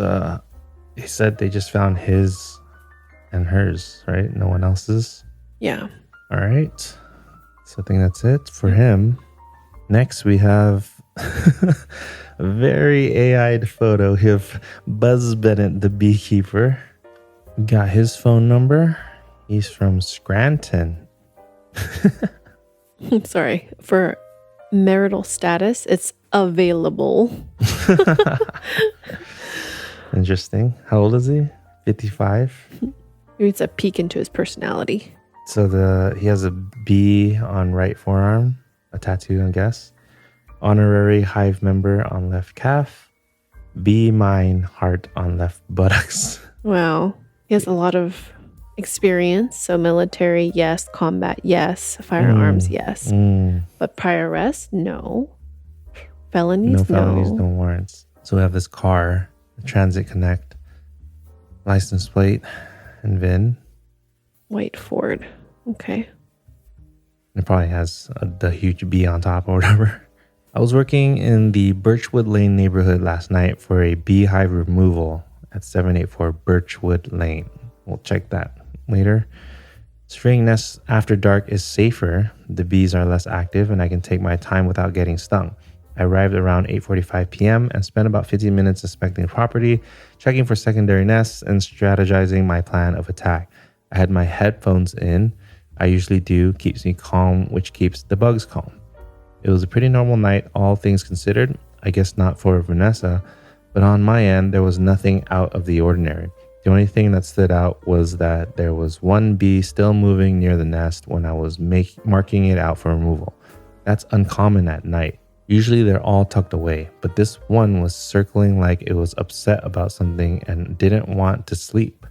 he said they just found his and hers, right? No one else's? Yeah. All right. So I think that's it for him. Next, we have a very AI'd photo of Buzz Bennett, the beekeeper. We got his phone number. He's from Scranton. Sorry. For marital status, it's available. Interesting. How old is he? 55? Maybe it's a peek into his personality. So he has a bee on right forearm, a tattoo, I guess. Honorary hive member on left calf. Bee mine heart on left buttocks. Wow. He has a lot of experience. So military, yes. Combat, yes. Firearms, yes. But prior arrest, no. Felonies, no. Felonies, no warrants. So we have this car, the Transit Connect, license plate, and VIN. White Ford. Okay. It probably has the huge bee on top or whatever. I was working in the Birchwood Lane neighborhood last night for a beehive removal at 784 Birchwood Lane. We'll check that later. Spraying nests after dark is safer. The bees are less active and I can take my time without getting stung. I arrived around 8:45 p.m. and spent about 15 minutes inspecting the property, checking for secondary nests, and strategizing my plan of attack. I had my headphones in. I usually do. Keeps me calm, which keeps the bugs calm. It was a pretty normal night, all things considered. I guess not for Vanessa, but on my end, there was nothing out of the ordinary. The only thing that stood out was that there was one bee still moving near the nest when I was marking it out for removal. That's uncommon at night. Usually they're all tucked away, but this one was circling like it was upset about something and didn't want to sleep.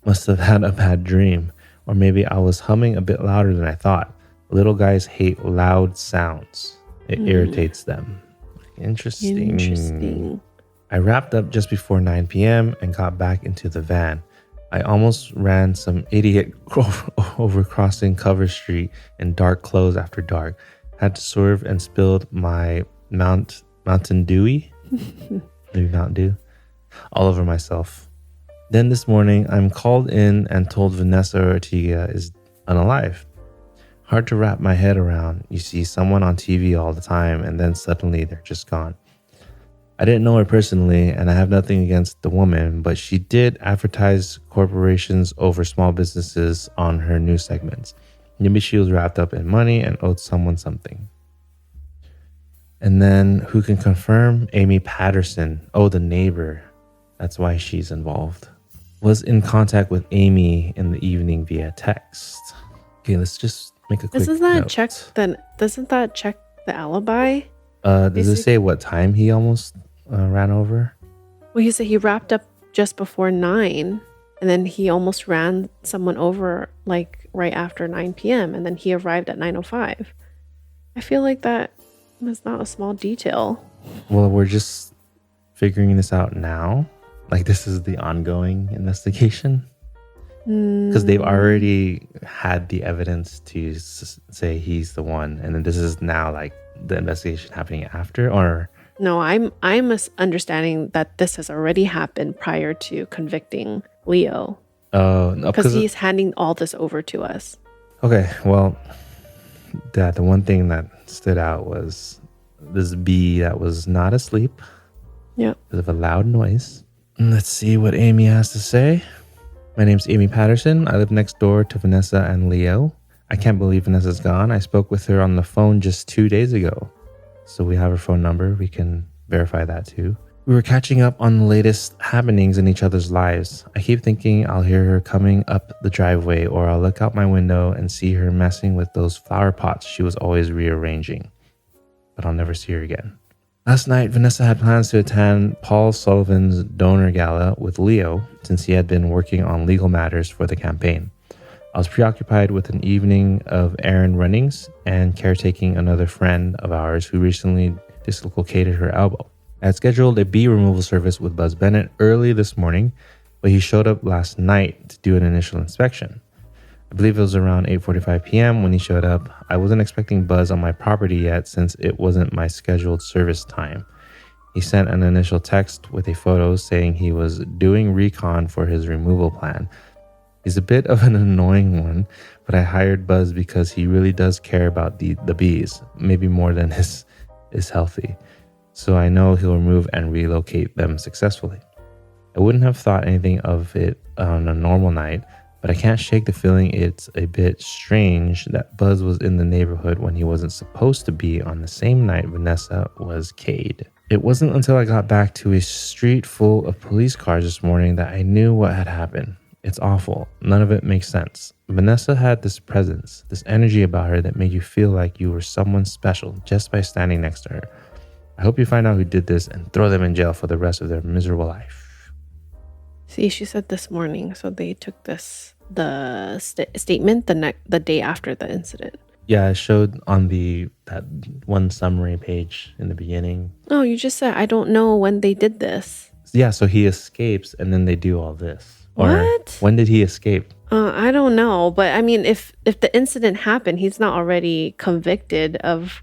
Must have had a bad dream, or maybe I was humming a bit louder than I thought. Little guys hate loud sounds. It irritates them. Interesting. I wrapped up just before 9 p.m. and got back into the van. I almost ran some idiot over crossing Cover Street in dark clothes after dark. Had to swerve and spilled my Mountain Dewy, maybe Mountain Dew, all over myself. Then this morning, I'm called in and told Vanessa Ortega is unalive. Hard to wrap my head around. You see someone on TV all the time and then suddenly they're just gone. I didn't know her personally and I have nothing against the woman, but she did advertise corporations over small businesses on her news segments. Maybe she was wrapped up in money and owed someone something. And then who can confirm? Amy Patterson. Oh, the neighbor. That's why she's involved. Was in contact with Amy in the evening via text. Okay, let's just make a quick Doesn't that check the alibi? Does it say what time he almost ran over? Well, he said he wrapped up just before 9, and then he almost ran someone over like right after 9 p.m. and then he arrived at 9:05. I feel like that is not a small detail. Well, we're just figuring this out now. Like this is the ongoing investigation. Because they've already had the evidence to say he's the one, and then this is now like the investigation happening after, or no? I'm understanding that this has already happened prior to convicting Leo. Oh, no, because he's handing all this over to us. Okay, well, the one thing that stood out was this bee that was not asleep Yeah. because of a loud noise. Let's see what Amy has to say. My name's Amy Patterson. I live next door to Vanessa and Leo. I can't believe Vanessa's gone. I spoke with her on the phone just 2 days ago. So we have her phone number. We can verify that too. We were catching up on the latest happenings in each other's lives. I keep thinking I'll hear her coming up the driveway, or I'll look out my window and see her messing with those flower pots she was always rearranging. But I'll never see her again. Last night, Vanessa had plans to attend Paul Sullivan's donor gala with Leo since he had been working on legal matters for the campaign. I was preoccupied with an evening of errand runnings and caretaking another friend of ours who recently dislocated her elbow. I had scheduled a bee removal service with Buzz Bennett early this morning, but he showed up last night to do an initial inspection. I believe it was around 8:45 p.m. when he showed up. I wasn't expecting Buzz on my property yet since it wasn't my scheduled service time. He sent an initial text with a photo saying he was doing recon for his removal plan. He's a bit of an annoying one, but I hired Buzz because he really does care about the bees, maybe more than is healthy. So I know he'll remove and relocate them successfully. I wouldn't have thought anything of it on a normal night, but I can't shake the feeling it's a bit strange that Buzz was in the neighborhood when he wasn't supposed to be on the same night Vanessa was K'd. It wasn't until I got back to a street full of police cars this morning that I knew what had happened. It's awful. None of it makes sense. Vanessa had this presence, this energy about her that made you feel like you were someone special just by standing next to her. I hope you find out who did this and throw them in jail for the rest of their miserable life. See, she said this morning, so they took the statement the day after the incident. Yeah, I showed on that one summary page in the beginning. Oh, you just said, I don't know when they did this. Yeah, so he escapes and then they do all this. What? Or when did he escape? I don't know, but I mean, if the incident happened, he's not already convicted of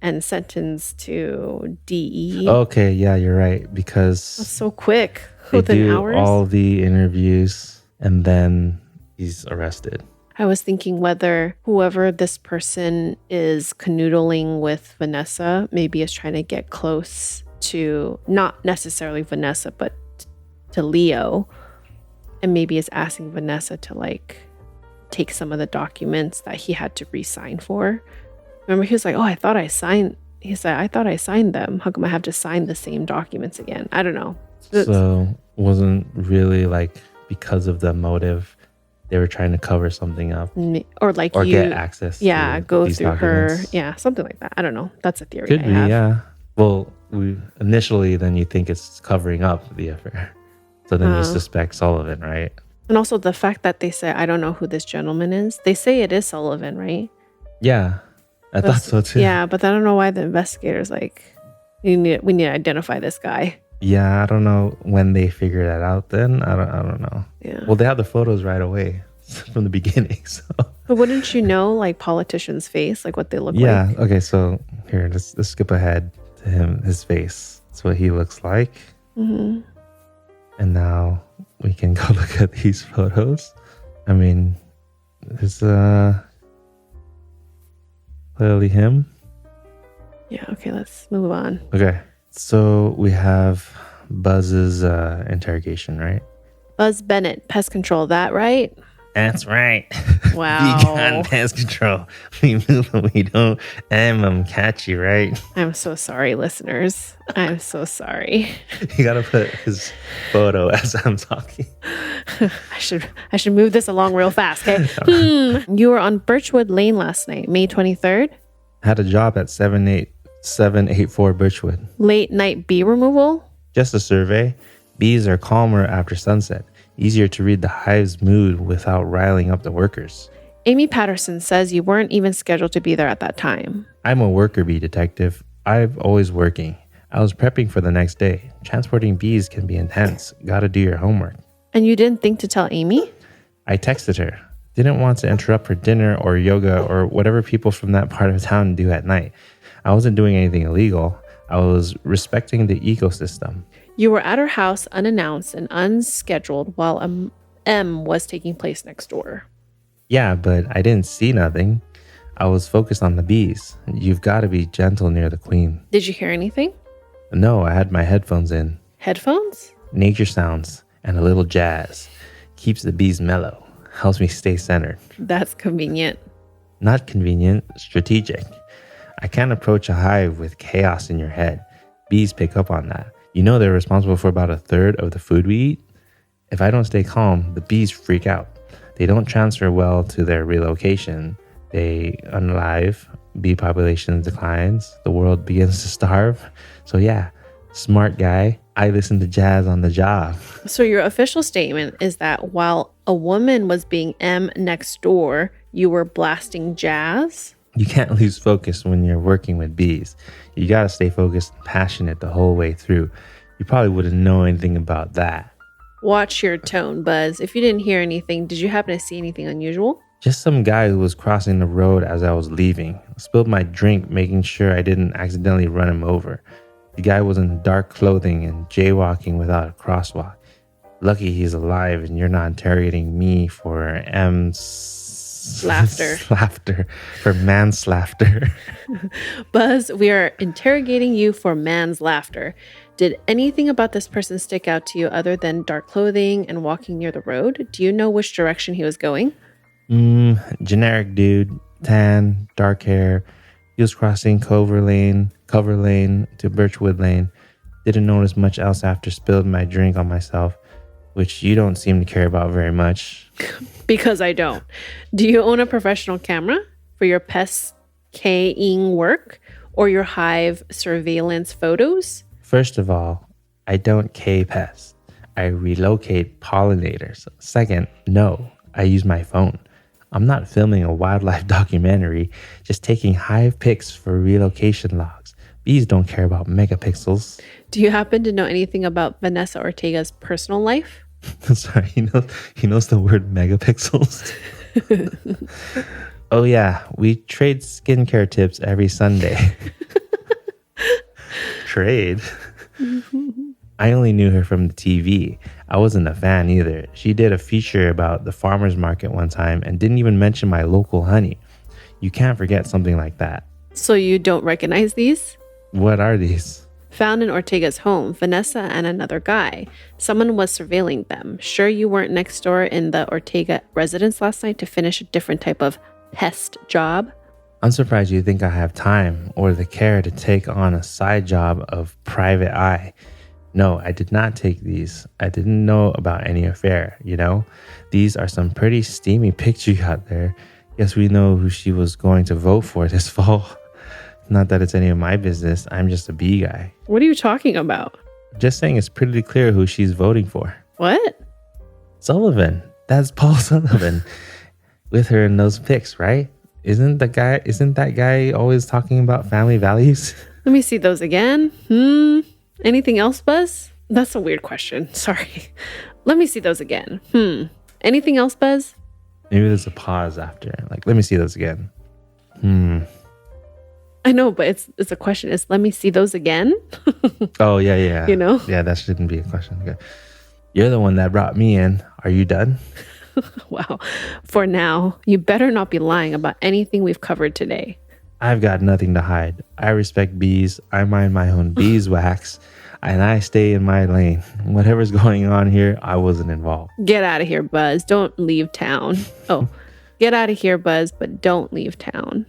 and sentenced to DE. Okay, yeah, you're right, because that's so quick. they Within do hours. all the interviews and then he's arrested. I was thinking whether whoever this person is canoodling with Vanessa maybe is trying to get close to not necessarily Vanessa, but to Leo, and maybe is asking Vanessa to like take some of the documents that he had to re-sign for. Remember, he was like, "Oh, I thought I signed." He said, "I thought I signed them. How come I have to sign the same documents again?" I don't know. So wasn't really like because of the motive. They were trying to cover something up, or like or get access. Yeah, to go these through documents. her. Yeah, something like that. I don't know. That's a theory. Could I be, have. yeah. Well, initially, then you think it's covering up the affair, so then you suspect Sullivan, right? And also the fact that they say, I don't know who this gentleman is. They say it is Sullivan, right? Yeah, I thought so too. Yeah, but I don't know why the investigators like we need to identify this guy. Yeah, I don't know when they figure that out. Then I don't know. Yeah. Well, they have the photos right away from the beginning. So. But wouldn't you know, like politicians' face, like what they look like? Yeah. Okay. So here, let's skip ahead to his face. That's what he looks like. Mm-hmm. And now we can go look at these photos. I mean, it's clearly him. Yeah. Okay. Let's move on. Okay. So we have Buzz's interrogation, right? Buzz Bennett, pest control. That right? That's right. Wow. Vegan pest control. We move and we don't. I'm catchy, right? I'm so sorry, listeners. I'm so sorry. You gotta put his photo as I'm talking. I should move this along real fast, okay? You were on Birchwood Lane last night, May 23rd. Had a job at 784 Birchwood. Late night bee removal? Just a survey. Bees are calmer after sunset. Easier to read the hive's mood without riling up the workers. Amy Patterson says you weren't even scheduled to be there at that time. I'm a worker bee detective. I'm always working. I was prepping for the next day. Transporting bees can be intense. Gotta do your homework. And you didn't think to tell Amy? I texted her. Didn't want to interrupt her dinner or yoga or whatever people from that part of town do at night. I wasn't doing anything illegal. I was respecting the ecosystem. You were at her house unannounced and unscheduled while M was taking place next door. Yeah, but I didn't see nothing. I was focused on the bees. You've got to be gentle near the queen. Did you hear anything? No, I had my headphones in. Headphones? Nature sounds and a little jazz. Keeps the bees mellow. Helps me stay centered. That's convenient. Not convenient, strategic. I can't approach a hive with chaos in your head. Bees pick up on that. You know they're responsible for about a third of the food we eat? If I don't stay calm, the bees freak out. They don't transfer well to their relocation. They unalive, bee population declines, the world begins to starve. So yeah, smart guy, I listen to jazz on the job. So your official statement is that while a woman was being M next door, you were blasting jazz? You can't lose focus when you're working with bees. You gotta stay focused and passionate the whole way through. You probably wouldn't know anything about that. Watch your tone, Buzz. If you didn't hear anything, did you happen to see anything unusual? Just some guy who was crossing the road as I was leaving. Spilled my drink, making sure I didn't accidentally run him over. The guy was in dark clothing and jaywalking without a crosswalk. Lucky he's alive and you're not interrogating me for Laughter. For manslaughter. Buzz, we are interrogating you for man's laughter. Did anything about this person stick out to you other than dark clothing and walking near the road? Do you know which direction he was going? Generic dude, tan, dark hair. He was crossing cover lane to Birchwood Lane. Didn't notice much else after spilled my drink on myself, which you don't seem to care about very much. Because I don't. Do you own a professional camera for your pest-ing work or your hive surveillance photos? First of all, I don't K-pest. I relocate pollinators. Second, no, I use my phone. I'm not filming a wildlife documentary, just taking hive pics for relocation logs. Bees don't care about megapixels. Do you happen to know anything about Vanessa Ortega's personal life? Sorry, he knows the word megapixels. Oh yeah, we trade skincare tips every Sunday. Trade? I only knew her from the TV. I wasn't a fan either. She did a feature about the farmer's market one time and didn't even mention my local honey. You can't forget something like that. So you don't recognize these? What are these? Found in Ortega's home, Vanessa and another guy. Someone was surveilling them. Sure you weren't next door in the Ortega residence last night to finish a different type of pest job? I'm surprised you think I have time or the care to take on a side job of private eye. No, I did not take these. I didn't know about any affair, you know? These are some pretty steamy pics you got there. Guess we know who she was going to vote for this fall. Not that it's any of my business. I'm just a bee guy. What are you talking about? Just saying it's pretty clear who she's voting for. What? Sullivan. That's Paul Sullivan. With her in those pics, right? Isn't that guy always talking about family values? Let me see those again. Anything else, Buzz? That's a weird question. Sorry. Let me see those again. Anything else, Buzz? Maybe there's a pause after. Like, let me see those again. I know, but it's a question. Is let me see those again? Oh, yeah. You know? Yeah, that shouldn't be a question. Okay. You're the one that brought me in. Are you done? Wow. For now, you better not be lying about anything we've covered today. I've got nothing to hide. I respect bees. I mind my own beeswax. And I stay in my lane. Whatever's going on here, I wasn't involved. Get out of here, Buzz. Don't leave town. Oh, get out of here, Buzz, but don't leave town.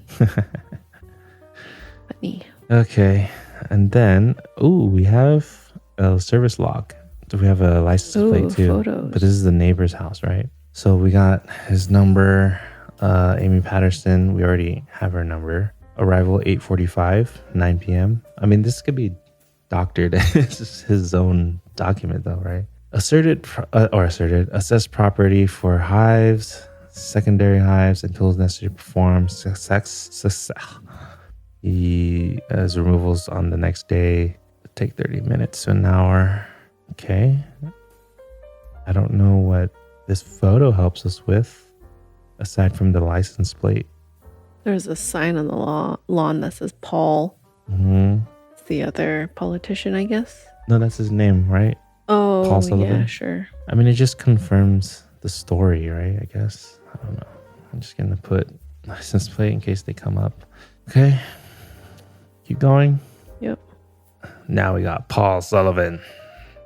Funny. Okay. And then, we have a service log. So we have a license plate too. Photos. But this is the neighbor's house, right? So we got his number, Amy Patterson. We already have her number. Arrival 8:45, 9 p.m. I mean, this could be doctored. This is his own document though, right? Assessed property for hives, secondary hives, and tools necessary to perform success. He has removals on the next day. Take 30 minutes to an hour. Okay. I don't know what this photo helps us with, aside from the license plate. There's a sign on the lawn that says Paul. It's the other politician, I guess. No, that's his name, right? Oh, Paul Sullivan? Yeah, sure. I mean, it just confirms the story, right? I guess. I don't know. I'm just going to put license plate in case they come up. Okay. Keep going. Yep. Now we got Paul Sullivan.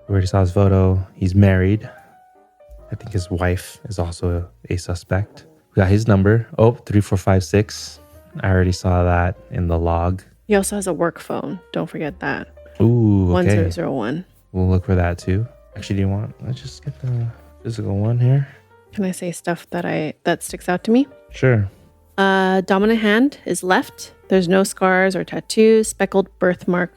We already saw his photo. He's married. I think his wife is also a suspect. We got his number. 3456. I already saw that in the log. He also has a work phone. Don't forget that. Ooh, okay. 1001. We'll look for that too. Actually, do you want? Let's just get the physical one here. Can I say stuff that sticks out to me? Sure. Dominant hand is left. There's no scars or tattoos. Speckled birthmark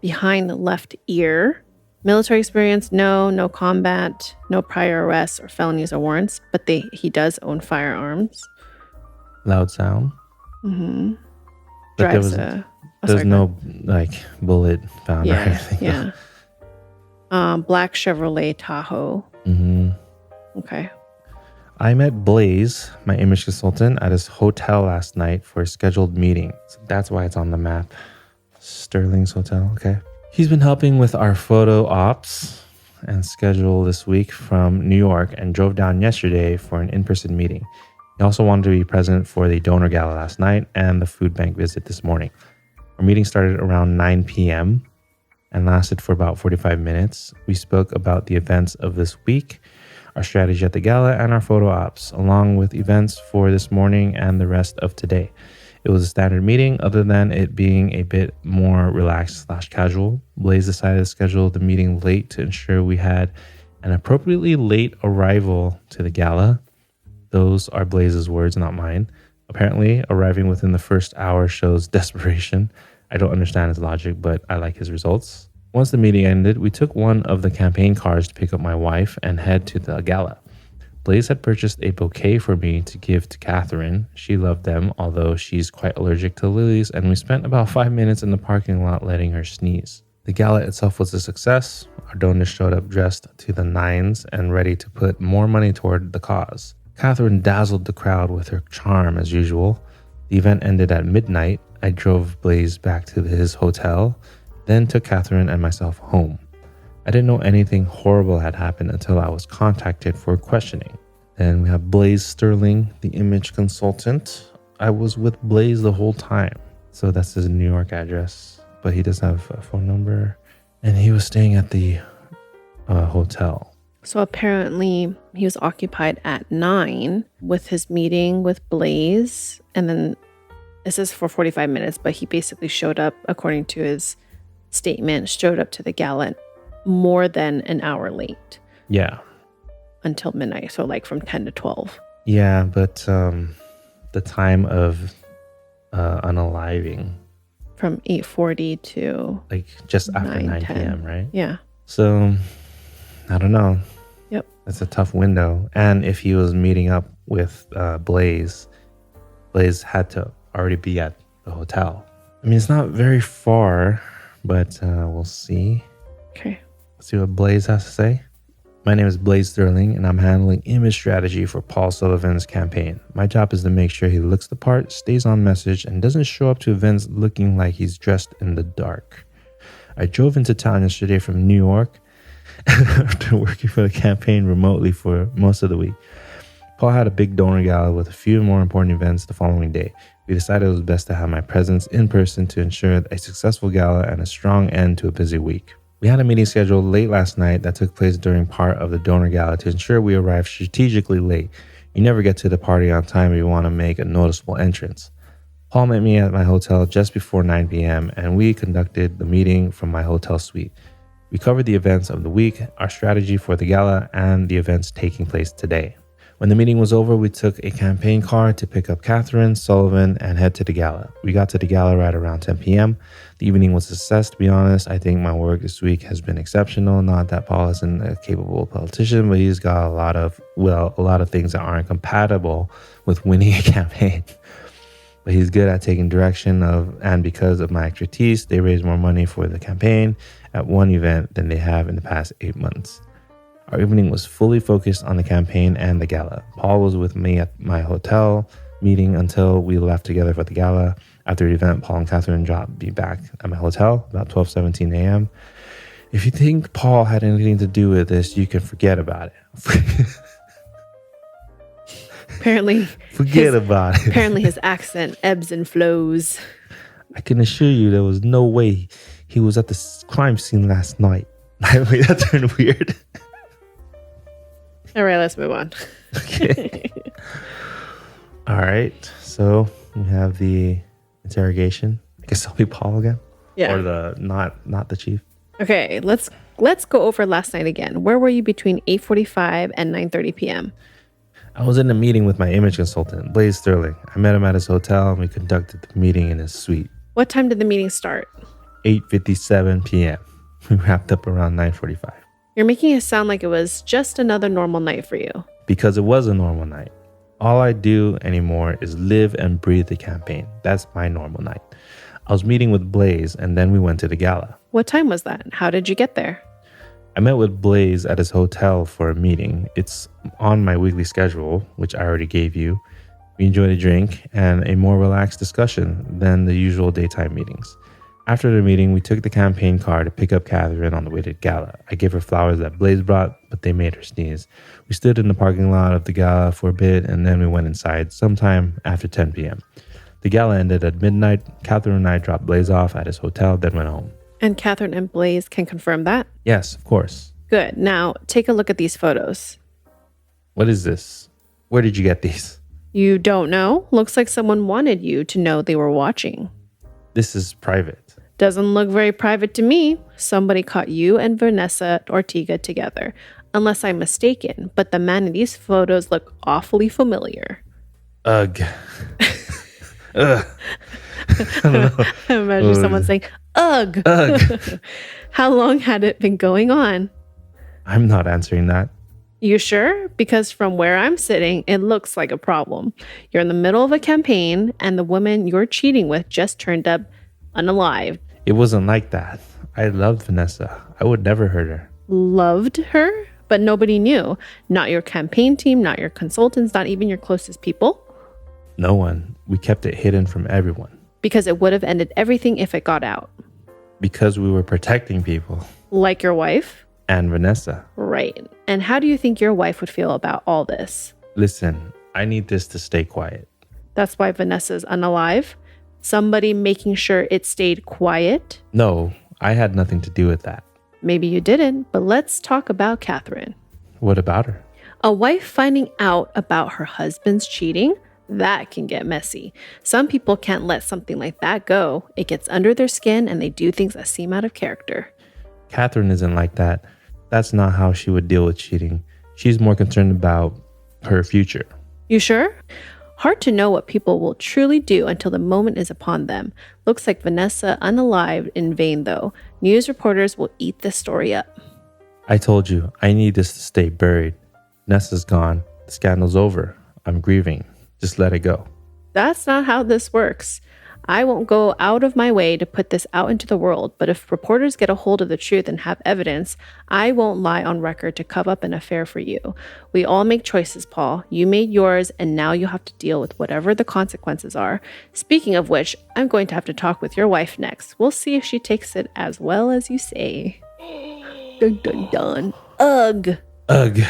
behind the left ear. Military experience, no combat, no prior arrests or felonies or warrants, but he does own firearms. Loud sound. Mm-hmm. But there's no like bullet found or anything. Yeah. Black Chevrolet Tahoe. Mm-hmm. Okay. I met Blaze, my image consultant, at his hotel last night for a scheduled meeting. So that's why it's on the map. Sterling's hotel. Okay. He's been helping with our photo ops and schedule this week from New York and drove down yesterday for an in-person meeting. He also wanted to be present for the donor gala last night and the food bank visit this morning. Our meeting started around 9 p.m. and lasted for about 45 minutes. We spoke about the events of this week, our strategy at the gala, and our photo ops, along with events for this morning and the rest of today. It was a standard meeting, other than it being a bit more relaxed/casual. Blaze decided to schedule the meeting late to ensure we had an appropriately late arrival to the gala. Those are Blaze's words, not mine. Apparently, arriving within the first hour shows desperation. I don't understand his logic, but I like his results. Once the meeting ended, we took one of the campaign cars to pick up my wife and head to the gala. Blaze had purchased a bouquet for me to give to Catherine. She loved them, although she's quite allergic to lilies, and we spent about 5 minutes in the parking lot letting her sneeze. The gala itself was a success. Our donors showed up dressed to the nines and ready to put more money toward the cause. Catherine dazzled the crowd with her charm as usual. The event ended at midnight. I drove Blaze back to his hotel, then took Catherine and myself home. I didn't know anything horrible had happened until I was contacted for questioning. Then we have Blaze Sterling, the image consultant. I was with Blaze the whole time. So that's his New York address, but he does have a phone number. And he was staying at the hotel. So apparently he was occupied at 9 with his meeting with Blaze. And then it says for 45 minutes, but he basically showed up, according to his statement, showed up to the gala more than an hour late. Yeah. Until midnight. So like from 10 to 12. Yeah, but the time of unaliving. From 8:40 to like just after 9 10. p.m., right? Yeah. So I don't know. Yep. That's a tough window. And if he was meeting up with Blaze had to already be at the hotel. I mean, it's not very far, but we'll see. Okay. Let's see what Blaze has to say. My name is Blaze Sterling, and I'm handling image strategy for Paul Sullivan's campaign. My job is to make sure he looks the part, stays on message, and doesn't show up to events looking like he's dressed in the dark. I drove into town yesterday from New York after working for the campaign remotely for most of the week. Paul had a big donor gala with a few more important events the following day. We decided it was best to have my presence in person to ensure a successful gala and a strong end to a busy week. We had a meeting scheduled late last night that took place during part of the donor gala to ensure we arrived strategically late. You never get to the party on time if you want to make a noticeable entrance. Paul met me at my hotel just before 9 p.m. and we conducted the meeting from my hotel suite. We covered the events of the week, our strategy for the gala, and the events taking place today. When the meeting was over, we took a campaign car to pick up Catherine, Sullivan, and head to the gala. We got to the gala right around 10 p.m. The evening was a success, to be honest. I think my work this week has been exceptional. Not that Paul isn't a capable politician, but he's got a lot of things that aren't compatible with winning a campaign. But he's good at taking direction and because of my expertise, they raised more money for the campaign at one event than they have in the past 8 months. Our evening was fully focused on the campaign and the gala. Paul was with me at my hotel meeting until we left together for the gala. After the event, Paul and Catherine dropped me back at my hotel about 12:17 a.m. If you think Paul had anything to do with this, you can forget about it. Apparently, Forget about it. apparently his accent ebbs and flows. I can assure you there was no way he was at the crime scene last night. Wait, that turned weird. All right, let's move on. Okay. All right. So we have the interrogation. I guess I'll be Paul again. Yeah. Or the not the chief. Okay, let's go over last night again. Where were you between 8:45 and 9:30 p.m.? I was in a meeting with my image consultant, Blaze Sterling. I met him at his hotel and we conducted the meeting in his suite. What time did the meeting start? 8:57 p.m. We wrapped up around 9:45. You're making it sound like it was just another normal night for you. Because it was a normal night. All I do anymore is live and breathe the campaign. That's my normal night. I was meeting with Blaze and then we went to the gala. What time was that? How did you get there? I met with Blaze at his hotel for a meeting. It's on my weekly schedule, which I already gave you. We enjoyed a drink and a more relaxed discussion than the usual daytime meetings. After the meeting, we took the campaign car to pick up Catherine on the way to the gala. I gave her flowers that Blaze brought, but they made her sneeze. We stood in the parking lot of the gala for a bit, and then we went inside sometime after 10 p.m. The gala ended at midnight. Catherine and I dropped Blaze off at his hotel, then went home. And Catherine and Blaze can confirm that? Yes, of course. Good. Now, take a look at these photos. What is this? Where did you get these? You don't know? Looks like someone wanted you to know they were watching. This is private. Doesn't look very private to me. Somebody caught you and Vanessa Ortega together. Unless I'm mistaken, but the man in these photos look awfully familiar. Ugh. Ugh. I don't know. Imagine someone saying, ugh. Ugh. How long had it been going on? I'm not answering that. You sure? Because from where I'm sitting, it looks like a problem. You're in the middle of a campaign, and the woman you're cheating with just turned up unalived. It wasn't like that. I loved Vanessa. I would never hurt her. Loved her? But nobody knew. Not your campaign team, not your consultants, not even your closest people. No one. We kept it hidden from everyone. Because it would have ended everything if it got out. Because we were protecting people. Like your wife? And Vanessa. Right. And how do you think your wife would feel about all this? Listen, I need this to stay quiet. That's why Vanessa's unalive? Somebody making sure it stayed quiet? No, I had nothing to do with that. Maybe you didn't, but let's talk about Catherine. What about her? A wife finding out about her husband's cheating? That can get messy. Some people can't let something like that go. It gets under their skin and they do things that seem out of character. Catherine isn't like that. That's not how she would deal with cheating. She's more concerned about her future. You sure? Hard to know what people will truly do until the moment is upon them. Looks like Vanessa unalived in vain, though. News reporters will eat this story up. I told you, I need this to stay buried. Nessa's gone. The scandal's over. I'm grieving. Just let it go. That's not how this works. I won't go out of my way to put this out into the world, but if reporters get a hold of the truth and have evidence, I won't lie on record to cover up an affair for you. We all make choices, Paul. You made yours, and now you have to deal with whatever the consequences are. Speaking of which, I'm going to have to talk with your wife next. We'll see if she takes it as well as you say. Dun dun dun. Ugh. Ugh.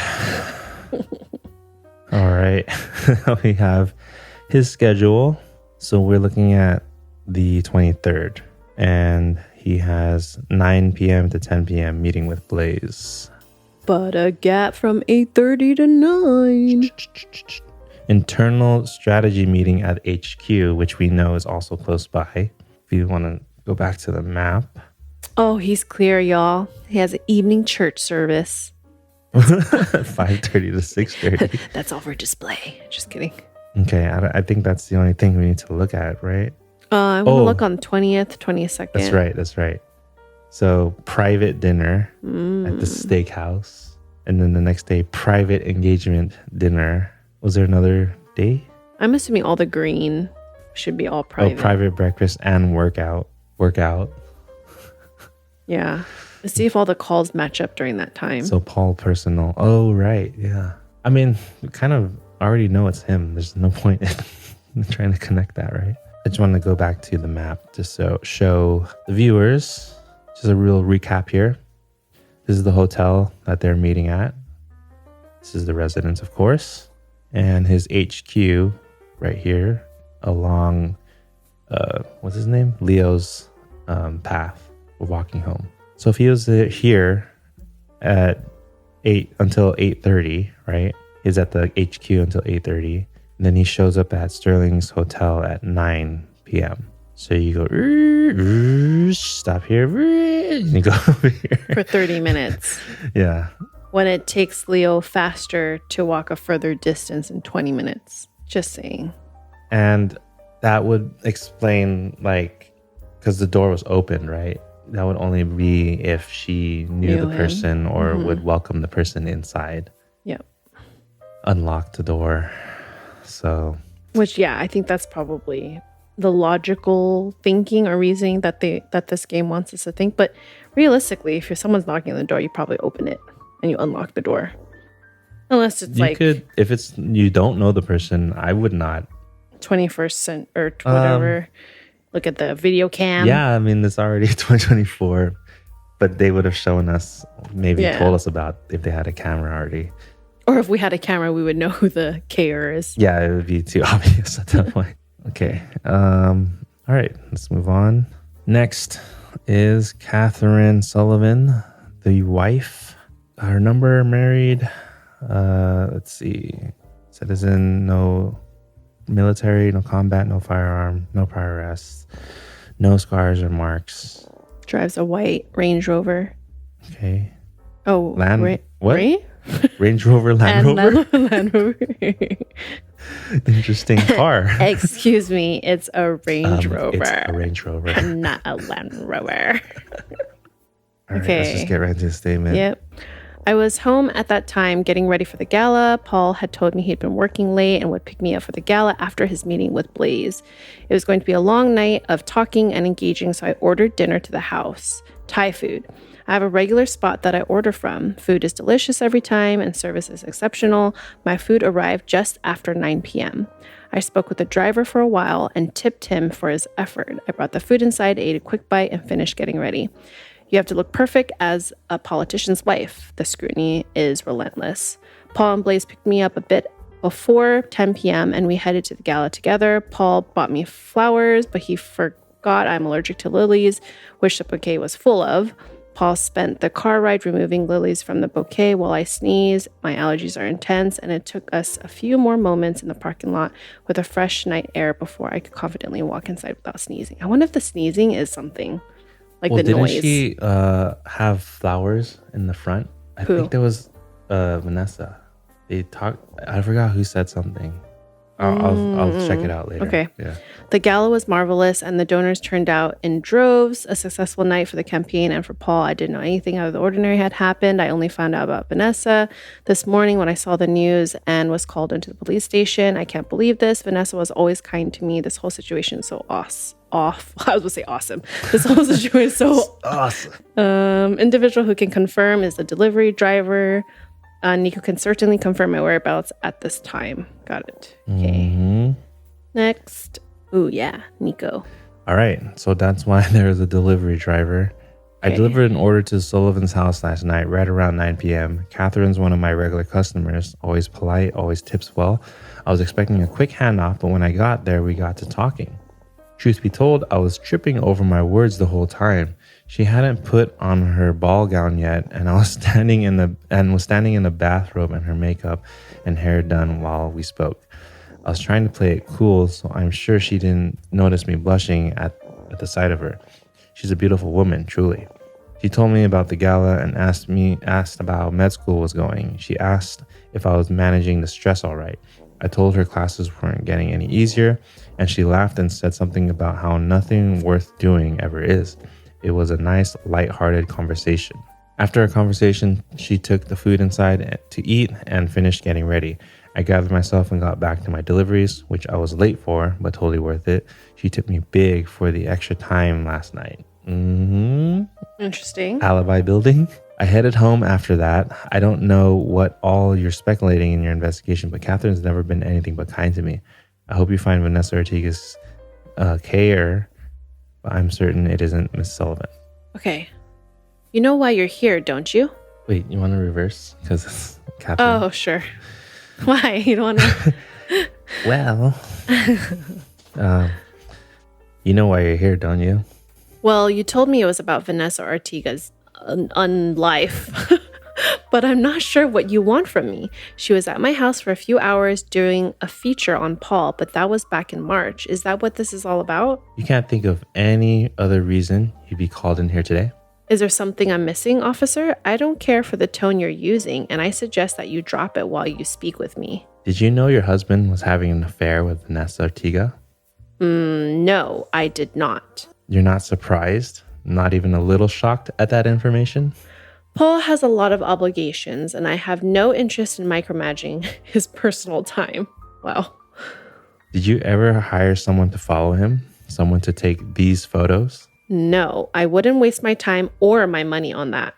All right. We have his schedule. So we're looking at the 23rd, and he has 9 p.m. to 10 p.m. meeting with Blaze. But a gap from 8:30 to 9. Internal strategy meeting at HQ, which we know is also close by. If you want to go back to the map. Oh, he's clear, y'all. He has an evening church service. 5:30 to 6:30. That's all for display. Just kidding. Okay, I think that's the only thing we need to look at, right? I want to look on 20th, 22nd. That's right. So private dinner at the steakhouse. And then the next day, private engagement dinner. Was there another day? I'm assuming all the green should be all private. Oh, private breakfast and workout. Yeah. Let's see if all the calls match up during that time. So Paul personal. Oh, right. Yeah. I mean, we kind of already know it's him. There's no point in trying to connect that, right? I just want to go back to the map just to show the viewers just a real recap here. This is the hotel that they're meeting at. This is the residence, of course. and his HQ right here along, what's his name? Leo's path of walking home. So if he was here at 8 until 8:30, right? He's at the HQ until 8:30. And then he shows up at Sterling's hotel at 9 p.m. So you go, stop here, and you go over here. For 30 minutes. Yeah. When it takes Leo faster to walk a further distance in 20 minutes. Just saying. And that would explain, like, because the door was open, right? That would only be if she knew the person or would welcome the person inside. Yep. Unlock the door. So. Which, yeah, I think that's probably the logical thinking or reasoning that this game wants us to think. But realistically, if someone's knocking on the door, you probably open it and you unlock the door. Unless it's if it's you don't know the person, I would not. 21st century or whatever. Look at the video cam. Yeah, I mean, it's already 2024, but they would have shown us, maybe told us about if they had a camera already. Or if we had a camera, we would know who the KR is. Yeah, it would be too obvious at that point. Okay. All right, let's move on. Next is Catherine Sullivan, the wife. Her number, married. Let's see. Citizen, no military, no combat, no firearm, no prior arrests, no scars or marks. Drives a white Range Rover. Okay. Oh, what? Range Rover, Land Rover? Land Rover. Interesting car. Excuse me, it's a Range Rover. It's a Range Rover. Not a Land Rover. All right, let's just get right into the statement. Yep. I was home at that time getting ready for the gala. Paul had told me he'd been working late and would pick me up for the gala after his meeting with Blaze. It was going to be a long night of talking and engaging, so I ordered dinner to the house. Thai food. I have a regular spot that I order from. Food is delicious every time and service is exceptional. My food arrived just after 9 p.m. I spoke with the driver for a while and tipped him for his effort. I brought the food inside, ate a quick bite, and finished getting ready. You have to look perfect as a politician's wife. The scrutiny is relentless. Paul and Blaze picked me up a bit before 10 p.m. and we headed to the gala together. Paul bought me flowers, but he forgot I'm allergic to lilies, which the bouquet was full of. Paul spent the car ride removing lilies from the bouquet while I sneeze. My allergies are intense, and it took us a few more moments in the parking lot with a fresh night air before I could confidently walk inside without sneezing. I wonder if the sneezing is something like the noise. Didn't she have flowers in the front? I think there was Vanessa. They talked. I forgot who said something. I'll check it out later. Okay. Yeah. The gala was marvelous and the donors turned out in droves. A successful night for the campaign and for Paul. I didn't know anything out of the ordinary had happened. I only found out about Vanessa this morning when I saw the news and was called into the police station. I can't believe this. Vanessa was always kind to me. This whole situation is so I was going to say awesome. This whole situation is so awesome. Individual who can confirm is the delivery driver. Nico can certainly confirm my whereabouts at this time. Got it. Okay. Mm-hmm. Next. Ooh, yeah. Nico. All right. So that's why there's a delivery driver. Okay. I delivered an order to Sullivan's house last night, right around 9 p.m. Catherine's one of my regular customers. Always polite, always tips well. I was expecting a quick handoff, but when I got there, we got to talking. Truth be told, I was tripping over my words the whole time. She hadn't put on her ball gown yet, and I was standing in the bathrobe and her makeup and hair done while we spoke. I was trying to play it cool, so I'm sure she didn't notice me blushing at the sight of her. She's a beautiful woman, truly. She told me about the gala and asked about how med school was going. She asked if I was managing the stress all right. I told her classes weren't getting any easier, and she laughed and said something about how nothing worth doing ever is. It was a nice, lighthearted conversation. After our conversation, she took the food inside to eat and finished getting ready. I gathered myself and got back to my deliveries, which I was late for, but totally worth it. She tipped me big for the extra time last night. Interesting. Alibi building. I headed home after that. I don't know what all you're speculating in your investigation, but Catherine's never been anything but kind to me. I hope you find Vanessa Ortiga's care. I'm certain it isn't Miss Sullivan. Okay. You know why you're here, don't you? Wait, you want to reverse? Because it's Catherine. Oh, sure. Why? You don't want to? Well, you know why you're here, don't you? Well, you told me it was about Vanessa Ortiga's life. But I'm not sure what you want from me. She was at my house for a few hours doing a feature on Paul, but that was back in March. Is that what this is all about? You can't think of any other reason you'd be called in here today? Is there something I'm missing, officer? I don't care for the tone you're using, and I suggest that you drop it while you speak with me. Did you know your husband was having an affair with Vanessa Ortega? No, I did not. You're not surprised? Not even a little shocked at that information? Paul has a lot of obligations, and I have no interest in micromanaging his personal time. Well, Did you ever hire someone to follow him? Someone to take these photos? no, I wouldn't waste my time or my money on that.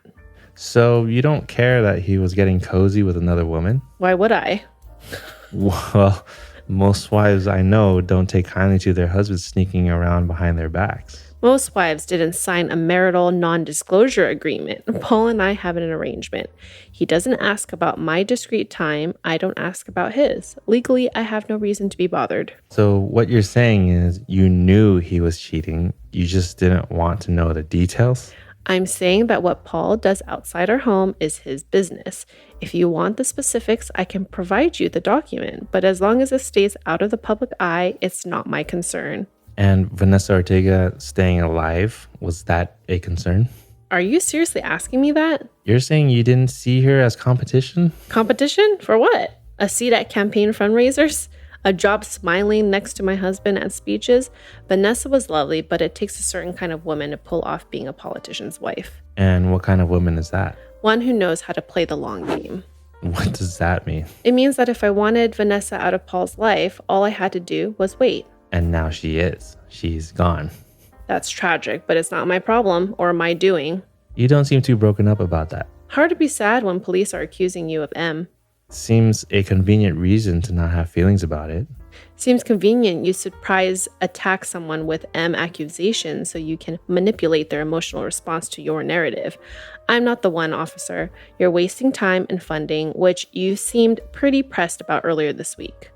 So you don't care that he was getting cozy with another woman? Why would I? Well, most wives I know don't take kindly to their husbands sneaking around behind their backs. Most wives didn't sign a marital non-disclosure agreement. Paul and I have an arrangement. He doesn't ask about my discreet time. I don't ask about his. Legally, I have no reason to be bothered. So what you're saying is you knew he was cheating. You just didn't want to know the details? I'm saying that what Paul does outside our home is his business. If you want the specifics, I can provide you the document. But as long as it stays out of the public eye, it's not my concern. And Vanessa Ortega staying alive, was that a concern? Are you seriously asking me that? You're saying you didn't see her as competition? Competition? For what? A seat at campaign fundraisers? A job smiling next to my husband at speeches? Vanessa was lovely, but it takes a certain kind of woman to pull off being a politician's wife. And what kind of woman is that? One who knows how to play the long game. What does that mean? It means that if I wanted Vanessa out of Paul's life, all I had to do was wait. And now she is. She's gone. That's tragic, but it's not my problem or my doing. You don't seem too broken up about that. Hard to be sad when police are accusing you of M. Seems a convenient reason to not have feelings about it. Seems convenient you surprise attack someone with M accusations so you can manipulate their emotional response to your narrative. I'm not the one, officer. You're wasting time and funding, which you seemed pretty pressed about earlier this week.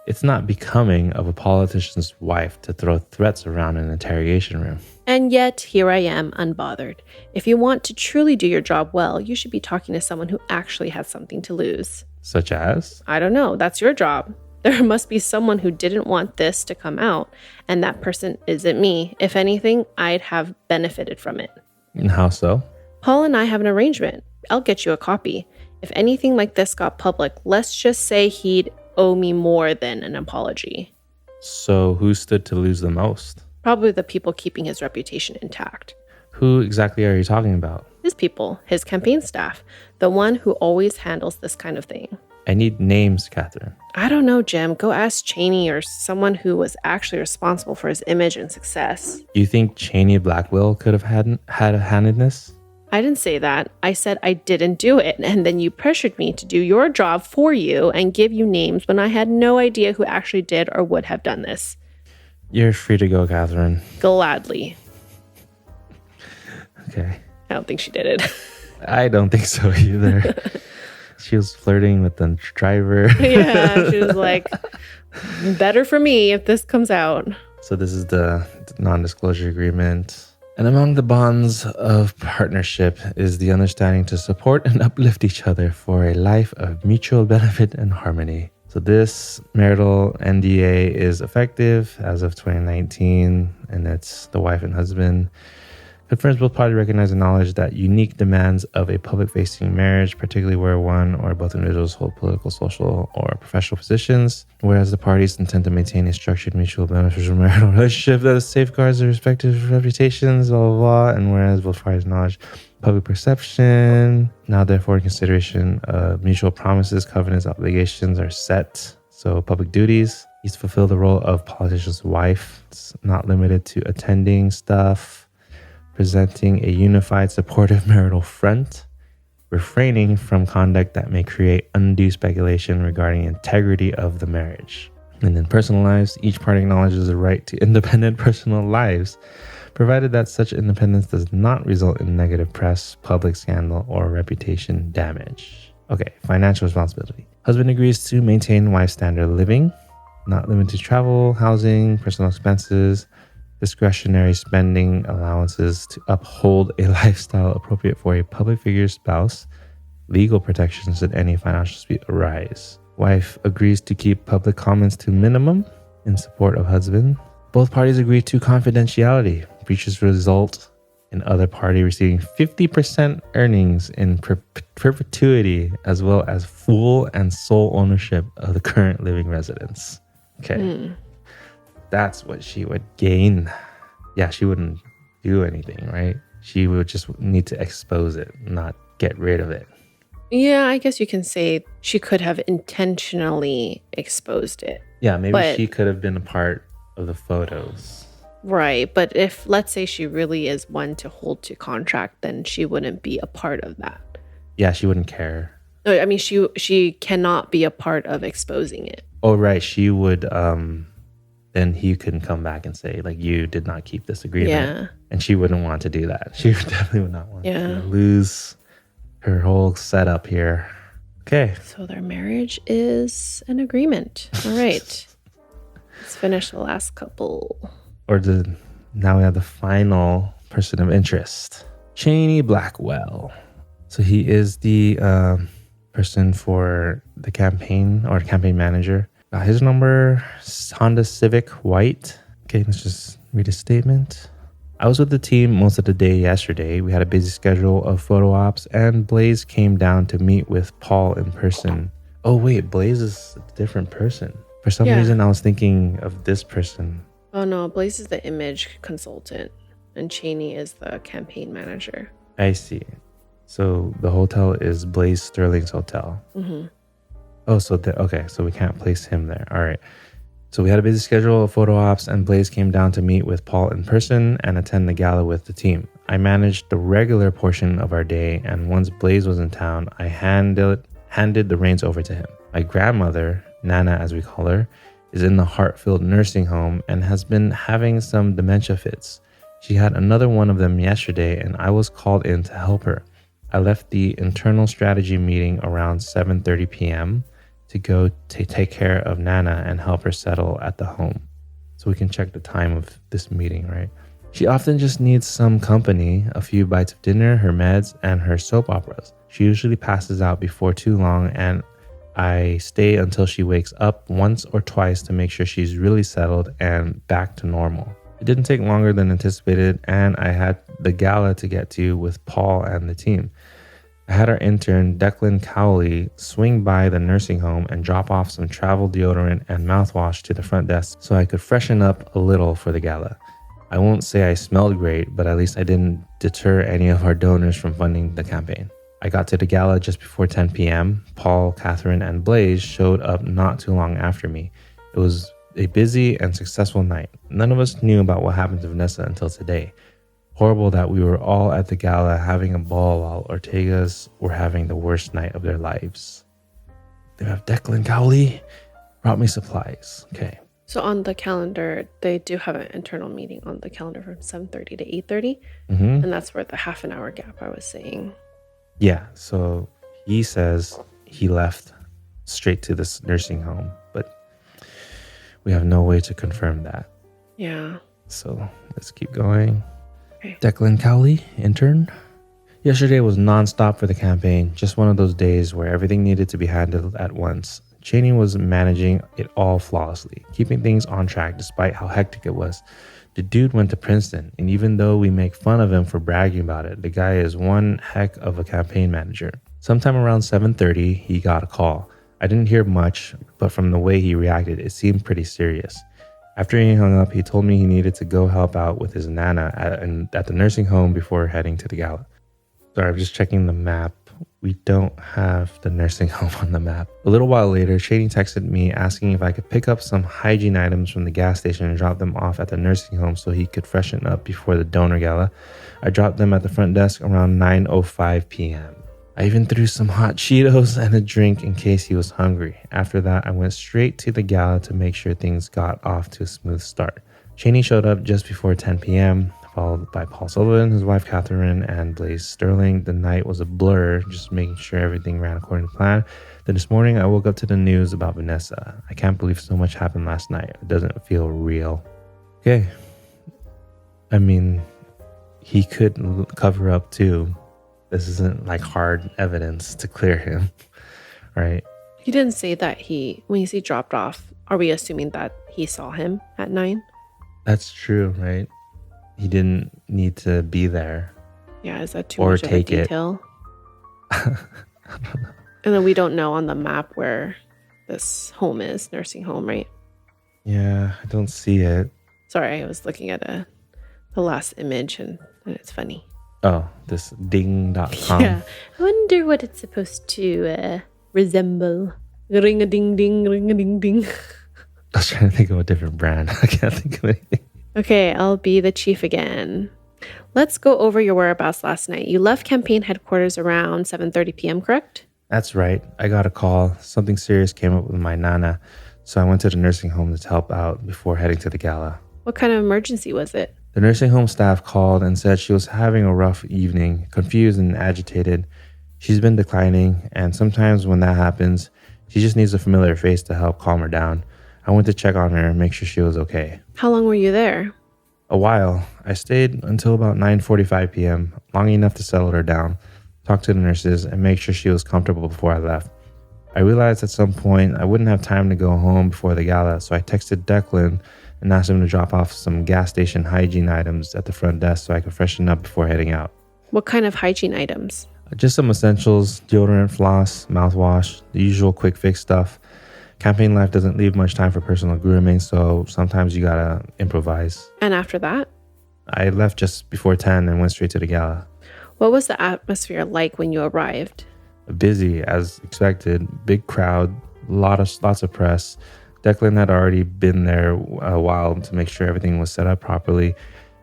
It's not becoming of a politician's wife to throw threats around in an interrogation room. And yet, here I am, unbothered. If you want to truly do your job well, you should be talking to someone who actually has something to lose. Such as? I don't know. That's your job. There must be someone who didn't want this to come out, and that person isn't me. If anything, I'd have benefited from it. And how so? Paul and I have an arrangement. I'll get you a copy. If anything like this got public, let's just say he'd owe me more than an apology. So who stood to lose the most? Probably the people keeping his reputation intact. Who exactly are you talking about? His people, his campaign staff, the one who always handles this kind of thing. I need names, Catherine. I don't know, Jim. Go ask Cheney or someone who was actually responsible for his image and success. You think Cheney Blackwell could have had a hand in this? I didn't say that. I said I didn't do it, and then you pressured me to do your job for you and give you names when I had no idea who actually did or would have done this. You're free to go, Catherine. Gladly. Okay. I don't think she did it. I don't think so either. She was flirting with the driver. Yeah, she was like, better for me if this comes out. So this is the non-disclosure agreement. And among the bonds of partnership is the understanding to support and uplift each other for a life of mutual benefit and harmony. So this marital NDA is effective as of 2019, and it's the wife and husband. Confirms both parties recognize and acknowledge that unique demands of a public-facing marriage, particularly where one or both individuals hold political, social, or professional positions, whereas the parties intend to maintain a structured, mutual, beneficial marital relationship that safeguards their respective reputations, blah, blah, blah, and whereas both parties acknowledge public perception, now therefore in consideration of mutual promises, covenants, obligations are set. So public duties, he's to fulfill the role of politician's wife. It's not limited to attending stuff, presenting a unified, supportive marital front, refraining from conduct that may create undue speculation regarding integrity of the marriage. And then personal lives, each party acknowledges the right to independent personal lives, provided that such independence does not result in negative press, public scandal, or reputation damage. Okay, financial responsibility. Husband agrees to maintain wife's standard of living, not limited to travel, housing, personal expenses, discretionary spending allowances to uphold a lifestyle appropriate for a public figure's spouse, legal protections should any financial dispute arise. Wife agrees to keep public comments to minimum in support of husband. Both parties agree to confidentiality. Breaches result in other party receiving 50% earnings in perpetuity, as well as full and sole ownership of the current living residence. Okay. That's what she would gain. Yeah, she wouldn't do anything, right? She would just need to expose it, not get rid of it. Yeah, I guess you can say she could have intentionally exposed it. Yeah, maybe But- she could have been a part of the photos. Right. But if, let's say, she really is one to hold to contract, then she wouldn't be a part of that. Yeah, she wouldn't care. No, I mean, she cannot be a part of exposing it. Oh, right. She would, then he can come back and say, like, you did not keep this agreement. Yeah. And she wouldn't want to do that. She definitely would not want Yeah. to lose her whole setup here. Okay. So their marriage is an agreement. All right. Let's finish the last couple. Now we have the final person of interest, Cheney Blackwell. So he is the person for the campaign or campaign manager. His number, Honda Civic White. Okay, let's just read a statement. I was with the team most of the day yesterday. We had a busy schedule of photo ops, and Blaze came down to meet with Paul in person. Oh wait, Blaze is a different person. For some reason, I was thinking of this person. Oh no, Blaze is the image consultant and Cheney is the campaign manager. I see. So the hotel is Blaze Sterling's hotel. Mm-hmm. Oh, so so we can't place him there. All right. So we had a busy schedule of photo ops, and Blaze came down to meet with Paul in person and attend the gala with the team. I managed the regular portion of our day, and once Blaze was in town, I handed the reins over to him. My grandmother, Nana as we call her, is in the Hartfield nursing home and has been having some dementia fits. She had another one of them yesterday, and I was called in to help her. I left the internal strategy meeting around 7:30 p.m. to go to take care of Nana and help her settle at the home. So we can check the time of this meeting, right? She often just needs some company, a few bites of dinner, her meds, and her soap operas. She usually passes out before too long, and I stay until she wakes up once or twice to make sure she's really settled and back to normal. It didn't take longer than anticipated, and I had the gala to get to with Paul and the team. I had our intern, Declan Cowley, swing by the nursing home and drop off some travel deodorant and mouthwash to the front desk so I could freshen up a little for the gala. I won't say I smelled great, but at least I didn't deter any of our donors from funding the campaign. I got to the gala just before 10 p.m. Paul, Catherine, and Blaze showed up not too long after me. It was a busy and successful night. None of us knew about what happened to Vanessa until today. Horrible that we were all at the gala having a ball while Ortegas were having the worst night of their lives. They have Declan Cowley brought me supplies. Okay. So on the calendar, they do have an internal meeting on the calendar from 7:30 to 8:30. Mm-hmm. And that's where the half an hour gap I was saying. Yeah, so he says he left straight to this nursing home, but we have no way to confirm that. Yeah. So let's keep going. Okay. Declan Cowley, intern. Yesterday was nonstop for the campaign, just one of those days where everything needed to be handled at once. Cheney was managing it all flawlessly, keeping things on track despite how hectic it was. The dude went to Princeton, and even though we make fun of him for bragging about it, the guy is one heck of a campaign manager. Sometime around 7:30, he got a call. I didn't hear much, but from the way he reacted, it seemed pretty serious. After he hung up, he told me he needed to go help out with his Nana at the nursing home before heading to the gala. Sorry, I'm just checking the map. We don't have the nursing home on the map. A little while later, Cheney texted me asking if I could pick up some hygiene items from the gas station and drop them off at the nursing home so he could freshen up before the donor gala. I dropped them at the front desk around 9:05 p.m. I even threw some hot Cheetos and a drink in case he was hungry. After that, I went straight to the gala to make sure things got off to a smooth start. Cheney showed up just before 10 p.m., followed by Paul Sullivan, his wife Catherine, and Blaze Sterling. The night was a blur, just making sure everything ran according to plan. Then this morning, I woke up to the news about Vanessa. I can't believe so much happened last night. It doesn't feel real. Okay. I mean, he could cover up too. This isn't like hard evidence to clear him, right? He didn't say that when you say dropped off, are we assuming that he saw him at 9? That's true, right? He didn't need to be there. Yeah, is that too much of a detail? And then we don't know on the map where this home is, nursing home, right? Yeah, I don't see it. Sorry, I was looking at the last image and it's funny. Oh, this ding.com. Yeah, I wonder what it's supposed to resemble. Ring-a-ding-ding, ring-a-ding-ding. I was trying to think of a different brand. I can't think of anything. Okay, I'll be the chief again. Let's go over your whereabouts last night. You left campaign headquarters around 7:30 p.m., correct? That's right. I got a call. Something serious came up with my nana, so I went to the nursing home to help out before heading to the gala. What kind of emergency was it? The nursing home staff called and said she was having a rough evening, confused and agitated. She's been declining, and sometimes when that happens, she just needs a familiar face to help calm her down. I went to check on her and make sure she was okay. How long were you there? A while. I stayed until about 9:45 p.m., long enough to settle her down, talk to the nurses, and make sure she was comfortable before I left. I realized at some point I wouldn't have time to go home before the gala, so I texted Declan and asked him to drop off some gas station hygiene items at the front desk so I could freshen up before heading out. What kind of hygiene items? Just some essentials, deodorant, floss, mouthwash, the usual quick fix stuff. Campaign life doesn't leave much time for personal grooming, so sometimes you gotta improvise. And after that? I left just before 10 and went straight to the gala. What was the atmosphere like when you arrived? Busy, as expected. Big crowd, lots of press. Declan had already been there a while to make sure everything was set up properly.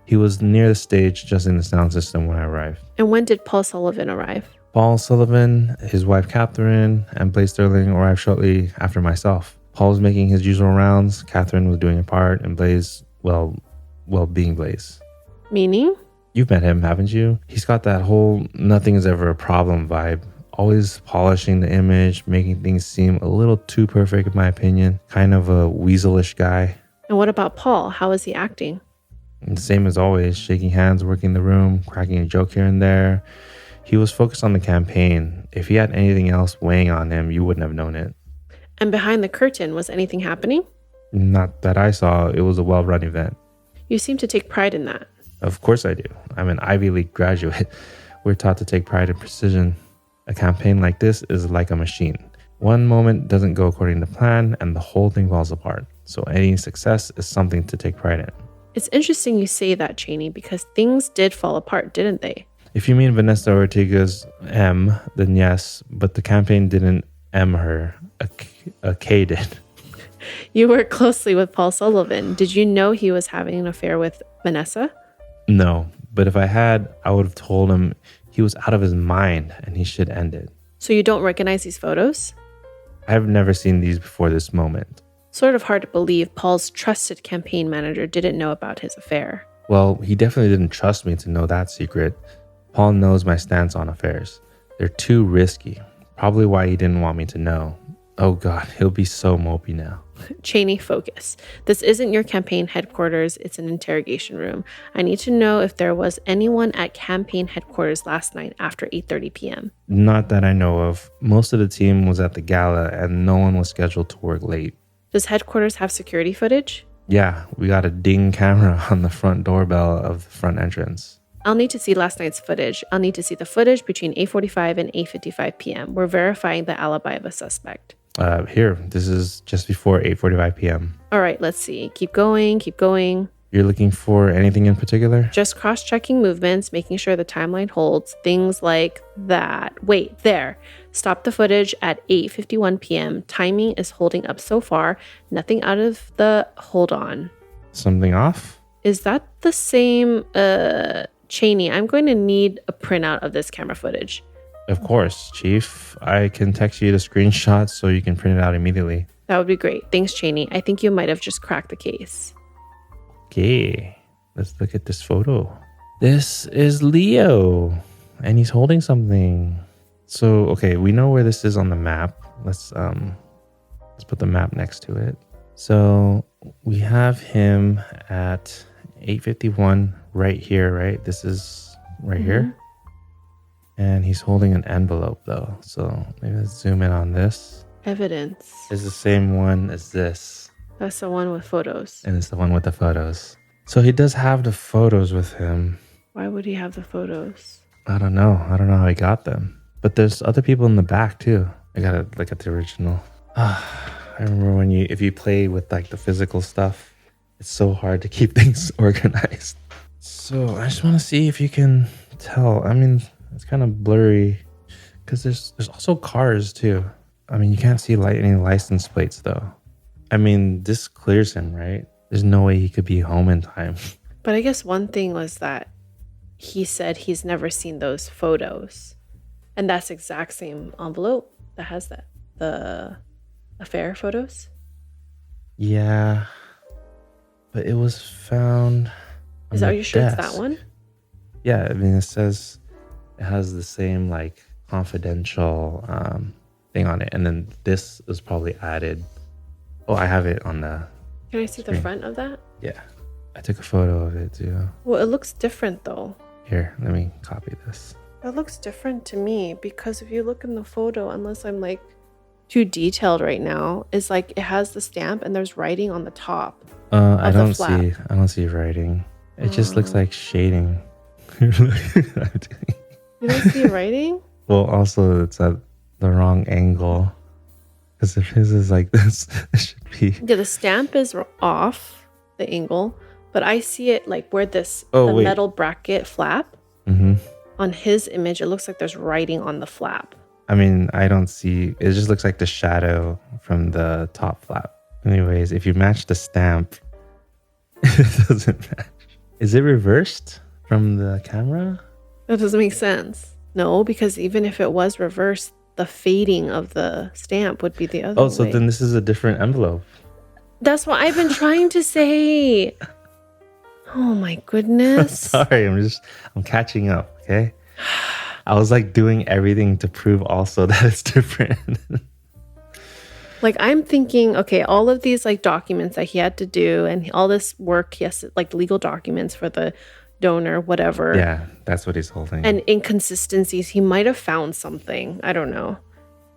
He was near the stage, adjusting the sound system when I arrived. And when did Paul Sullivan arrive? Paul Sullivan, his wife Catherine, and Blaze Sterling arrived shortly after myself. Paul was making his usual rounds, Catherine was doing her part, and Blaze, well, being Blaze. Meaning? You've met him, haven't you? He's got that whole nothing is ever a problem vibe. Always polishing the image, making things seem a little too perfect in my opinion. Kind of a weaselish guy. And what about Paul? How is he acting? And same as always, shaking hands, working the room, cracking a joke here and there. He was focused on the campaign. If he had anything else weighing on him, you wouldn't have known it. And behind the curtain, was anything happening? Not that I saw. It was a well-run event. You seem to take pride in that. Of course I do. I'm an Ivy League graduate. We're taught to take pride in precision. A campaign like this is like a machine. One moment doesn't go according to plan and the whole thing falls apart. So any success is something to take pride in. It's interesting you say that, Cheney, because things did fall apart, didn't they? If you mean Vanessa Ortiga's M, then yes, but the campaign didn't M her. A K did. You work closely with Paul Sullivan. Did you know he was having an affair with Vanessa? No, but if I had, I would have told him he was out of his mind and he should end it. So you don't recognize these photos? I've never seen these before this moment. Sort of hard to believe Paul's trusted campaign manager didn't know about his affair. Well, he definitely didn't trust me to know that secret. Paul knows my stance on affairs. They're too risky. Probably why he didn't want me to know. Oh God, he'll be so mopey now. Cheney, focus. This isn't your campaign headquarters. It's an interrogation room. I need to know if there was anyone at campaign headquarters last night after 8:30 p.m. Not that I know of. Most of the team was at the gala and no one was scheduled to work late. Does headquarters have security footage? Yeah, we got a ding camera on the front doorbell of the front entrance. I'll need to see last night's footage. I'll need to see the footage between 8:45 and 8:55 p.m. We're verifying the alibi of a suspect. Here, this is just before 8:45 p.m. All right, let's see. Keep going, keep going. You're looking for anything in particular? Just cross-checking movements, making sure the timeline holds. Things like that. Wait, there. Stop the footage at 8:51 p.m. Timing is holding up so far. Nothing out of the hold on. Something off? Is that the same, Cheney? I'm going to need a printout of this camera footage. Of course, Chief. I can text you the screenshot so you can print it out immediately. That would be great. Thanks, Cheney. I think you might have just cracked the case. Okay. Let's look at this photo. This is Leo, and he's holding something. So, okay, we know where this is on the map. Let's put the map next to it. So we have him at 8:51 right here, right? This is right here. And he's holding an envelope though. So maybe let's zoom in on this. Evidence. It's the same one as this. That's the one with photos. And it's the one with the photos. So he does have the photos with him. Why would he have the photos? I don't know. I don't know how he got them. But there's other people in the back too. I gotta look at the original. I remember if you play with like the physical stuff, it's so hard to keep things organized. So I just want to see if you can tell. I mean, it's kind of blurry because there's also cars too. I mean, you can't see any license plates though. I mean, this clears him, right? There's no way he could be home in time. But I guess one thing was that he said he's never seen those photos. And that's the exact same envelope that has the affair photos. Yeah. But it was found. Is that, are you sure it's that one? Yeah, I mean, it says it has the same like confidential thing on it. And then this was probably added. Oh, I have it on the Can I see screen. the front of that? Yeah. I took a photo of it too. Well, it looks different though. Here, let me copy this. It looks different to me because if you look in the photo, unless I'm like too detailed right now, it's like it has the stamp and there's writing on the top. I don't see writing. It just looks like shading. You don't see writing? Well, also it's at the wrong angle. Because if his is like this, it should be. Yeah, the stamp is off the angle, but I see it like where the metal bracket flap. On his image, it looks like there's writing on the flap. I mean, I don't see. It just looks like the shadow from the top flap. Anyways, if you match the stamp, it doesn't match. Is it reversed from the camera? That doesn't make sense. No, because even if it was reversed, the fading of the stamp would be the other way. Oh, so then this is a different envelope. That's what I've been trying to say. Oh my goodness. I'm sorry, I'm catching up, okay? I was like doing everything to prove also that it's different. Like I'm thinking, okay, all of these like documents that he had to do and all this work, he has to, like legal documents for the donor, whatever. Yeah, that's what he's holding. And inconsistencies, he might have found something. I don't know.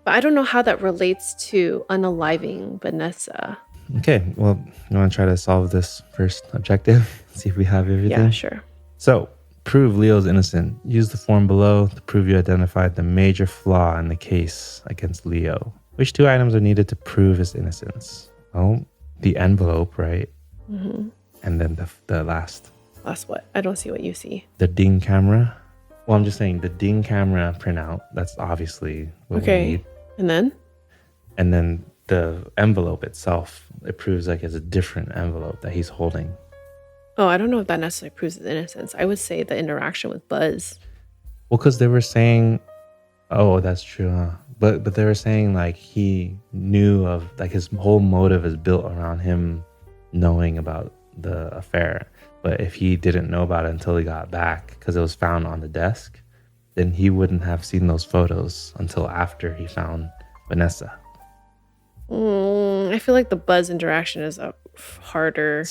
But I don't know how that relates to unaliving Vanessa. Okay, well, you want to try to solve this first objective? See if we have everything? Yeah, sure. So, prove Leo's innocent. Use the form below to prove you identified the major flaw in the case against Leo. Which two items are needed to prove his innocence? Well, the envelope, right? And then the last. Last what? I don't see what you see. The ding camera. Well, I'm just saying the ding camera printout. That's obviously what we need. And then? And then the envelope itself. It proves like it's a different envelope that he's holding. Oh, I don't know if that necessarily proves his innocence. I would say the interaction with Buzz. Well, because they were saying, oh, that's true, huh? But they were saying like he knew of like his whole motive is built around him knowing about the affair. But if he didn't know about it until he got back because it was found on the desk, then he wouldn't have seen those photos until after he found Vanessa. I feel like the Buzz interaction is a harder,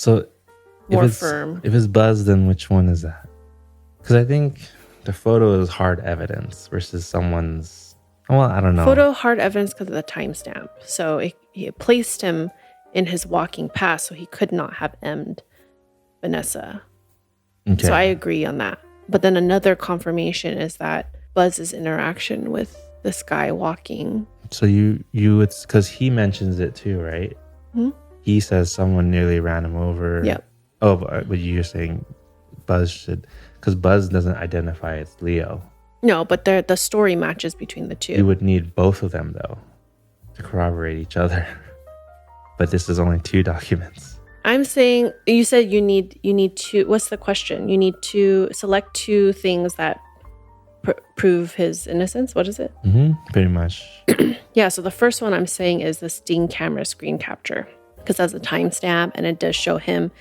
more firm. If it's Buzz, then which one is that? Because I think the photo is hard evidence versus someone's. Well, I don't know. Photo hard evidence because of the timestamp. So it placed him in his walking past, so he could not have M'd Vanessa. Okay. So I agree on that. But then another confirmation is that Buzz's interaction with this guy walking. So you would, because he mentions it too, right? He says someone nearly ran him over. Yep. Oh, but you're saying Buzz should, because Buzz doesn't identify it's Leo. No, but the story matches between the two. You would need both of them though to corroborate each other. But this is only 2 documents. I'm saying you said you need two. What's the question? You need to select 2 things that prove his innocence. What is it? Pretty much. Yeah. So the first one I'm saying is the Sting camera screen capture because that's a timestamp and it does show him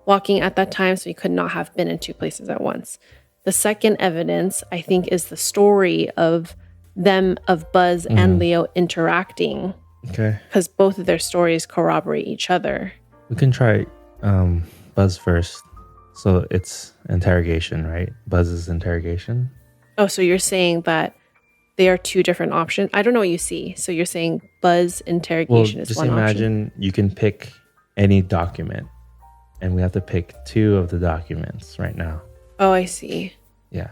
walking at that time, so he could not have been in two places at once. The second evidence, I think, is the story of Buzz and Leo interacting. Okay. Because both of their stories corroborate each other. We can try Buzz first. So it's interrogation, right? Buzz's interrogation. Oh, so you're saying that they are two different options? I don't know what you see. So you're saying Buzz interrogation is one option? Just imagine you can pick any document. And we have to pick two of the documents right now. Oh, I see. Yeah.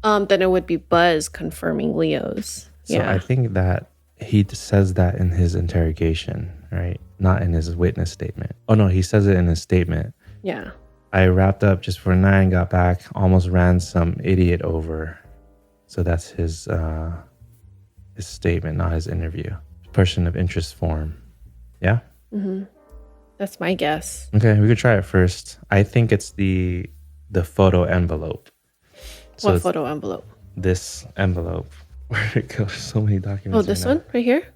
Then it would be Buzz confirming Leo's. So I think that he says that in his interrogation, right? Not in his witness statement. Oh, no, he says it in his statement. Yeah. I wrapped up just for 9, got back, almost ran some idiot over. So that's his statement, not his interview. Person of interest form. Yeah? Mm-hmm. That's my guess. Okay, we could try it first. I think it's the photo envelope. So what photo envelope? This envelope. Where did it go? So many documents. Oh, this one right here?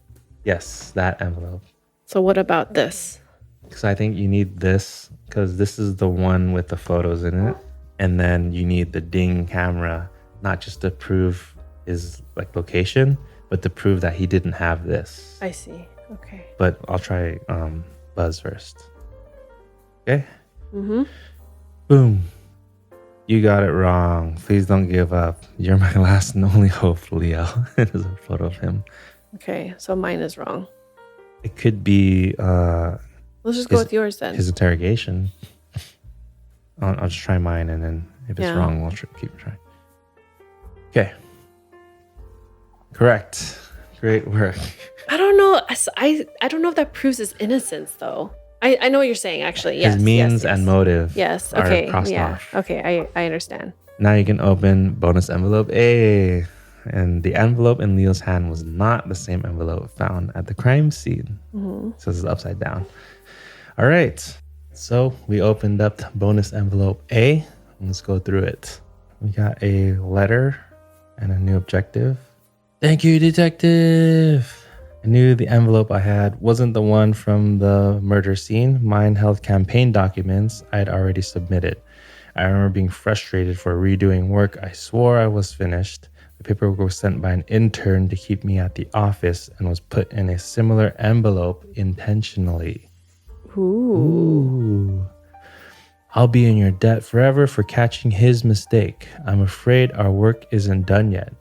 Yes, that envelope. So what about this? Because I think you need this, because this is the one with the photos in it. And then you need the ding camera, not just to prove his location, but to prove that he didn't have this. I see. Okay. But I'll try Buzz first. Okay? Mm-hmm. Boom. You got it wrong. Please don't give up. You're my last and only hope, Leo. There's a photo of him. Okay, so mine is wrong. It could be... let's just go with yours then. His interrogation. I'll just try mine, and then if it's wrong, we'll keep trying. Okay. Correct. Great work. I don't know. I don't know if that proves his innocence, though. I know what you're saying, actually. Yes. His means and motive are crossed off. Okay, I understand. Now you can open bonus envelope A. And the envelope in Leo's hand was not the same envelope found at the crime scene. Mm-hmm. So this is upside down. All right. So we opened up bonus envelope A. Let's go through it. We got a letter and a new objective. Thank you, detective. I knew the envelope I had wasn't the one from the murder scene. Mine held campaign documents I had already submitted. I remember being frustrated for redoing work I swore I was finished. The paperwork was sent by an intern to keep me at the office and was put in a similar envelope intentionally. Ooh. I'll be in your debt forever for catching his mistake. I'm afraid our work isn't done yet.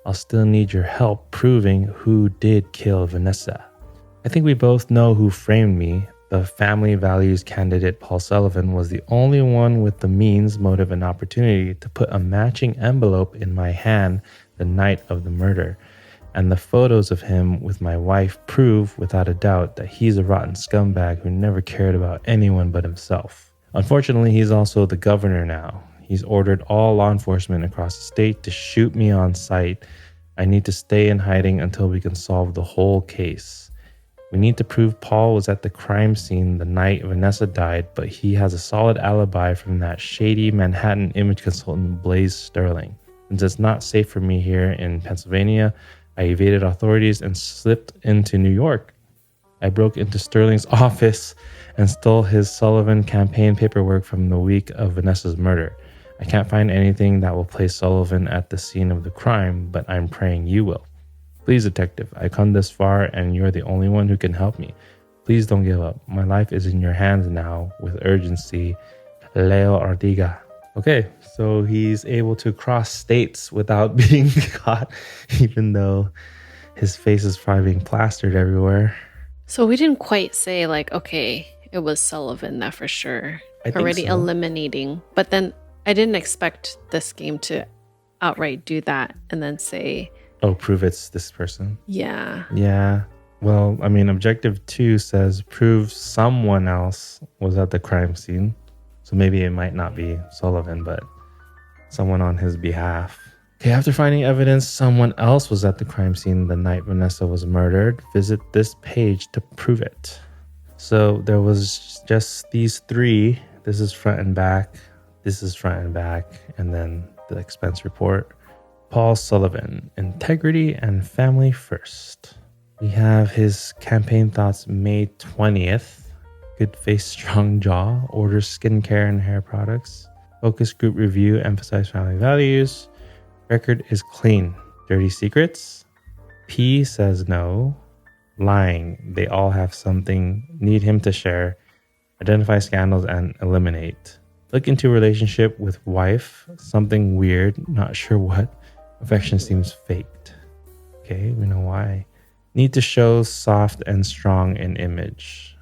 I'll still need your help proving who did kill Vanessa. I think we both know who framed me. The family values candidate Paul Sullivan was the only one with the means, motive, and opportunity to put a matching envelope in my hand the night of the murder. And the photos of him with my wife prove without a doubt that he's a rotten scumbag who never cared about anyone but himself. Unfortunately, he's also the governor now. He's ordered all law enforcement across the state to shoot me on sight. I need to stay in hiding until we can solve the whole case. We need to prove Paul was at the crime scene the night Vanessa died, but he has a solid alibi from that shady Manhattan image consultant Blaze Sterling. Since it's not safe for me here in Pennsylvania, I evaded authorities and slipped into New York. I broke into Sterling's office and stole his Sullivan campaign paperwork from the week of Vanessa's murder. I can't find anything that will place Sullivan at the scene of the crime, but I'm praying you will. Please, detective, I've come this far and you're the only one who can help me. Please don't give up. My life is in your hands now with urgency. Leo Ortega. Okay, so he's able to cross states without being caught, even though his face is probably being plastered everywhere. So we didn't quite say okay, it was Sullivan, that for sure. Already eliminating. But then I didn't expect this game to outright do that and then say... Oh, prove it's this person? Yeah. Yeah. Well, I mean, objective 2 says prove someone else was at the crime scene. So maybe it might not be Sullivan, but someone on his behalf. Okay, after finding evidence someone else was at the crime scene the night Vanessa was murdered, visit this page to prove it. So there was just these 3. This is front and back. This is front and back. And then the expense report. Paul Sullivan, integrity and family first. We have his campaign thoughts May 20th. Good face, strong jaw. Orders skincare and hair products. Focus group review. Emphasize family values. Record is clean. Dirty secrets. P says no. Lying. They all have something. Need him to share. Identify scandals and eliminate. Look into relationship with wife. Something weird. Not sure what. Affection seems faked. Okay, we know why. Need to show soft and strong in image.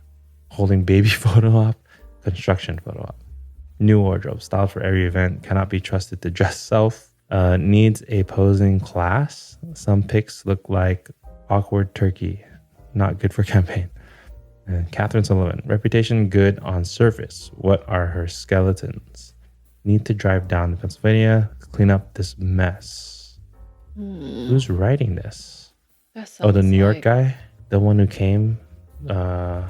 Holding baby photo op. Construction photo op. New wardrobe. Style for every event. Cannot be trusted to dress self. Needs a posing class. Some pics look like awkward turkey. Not good for campaign. And Catherine Sullivan. Reputation good on surface. What are her skeletons? Need to drive down to Pennsylvania. Clean up this mess. Who's writing this? The New York guy? The one who came? Yeah,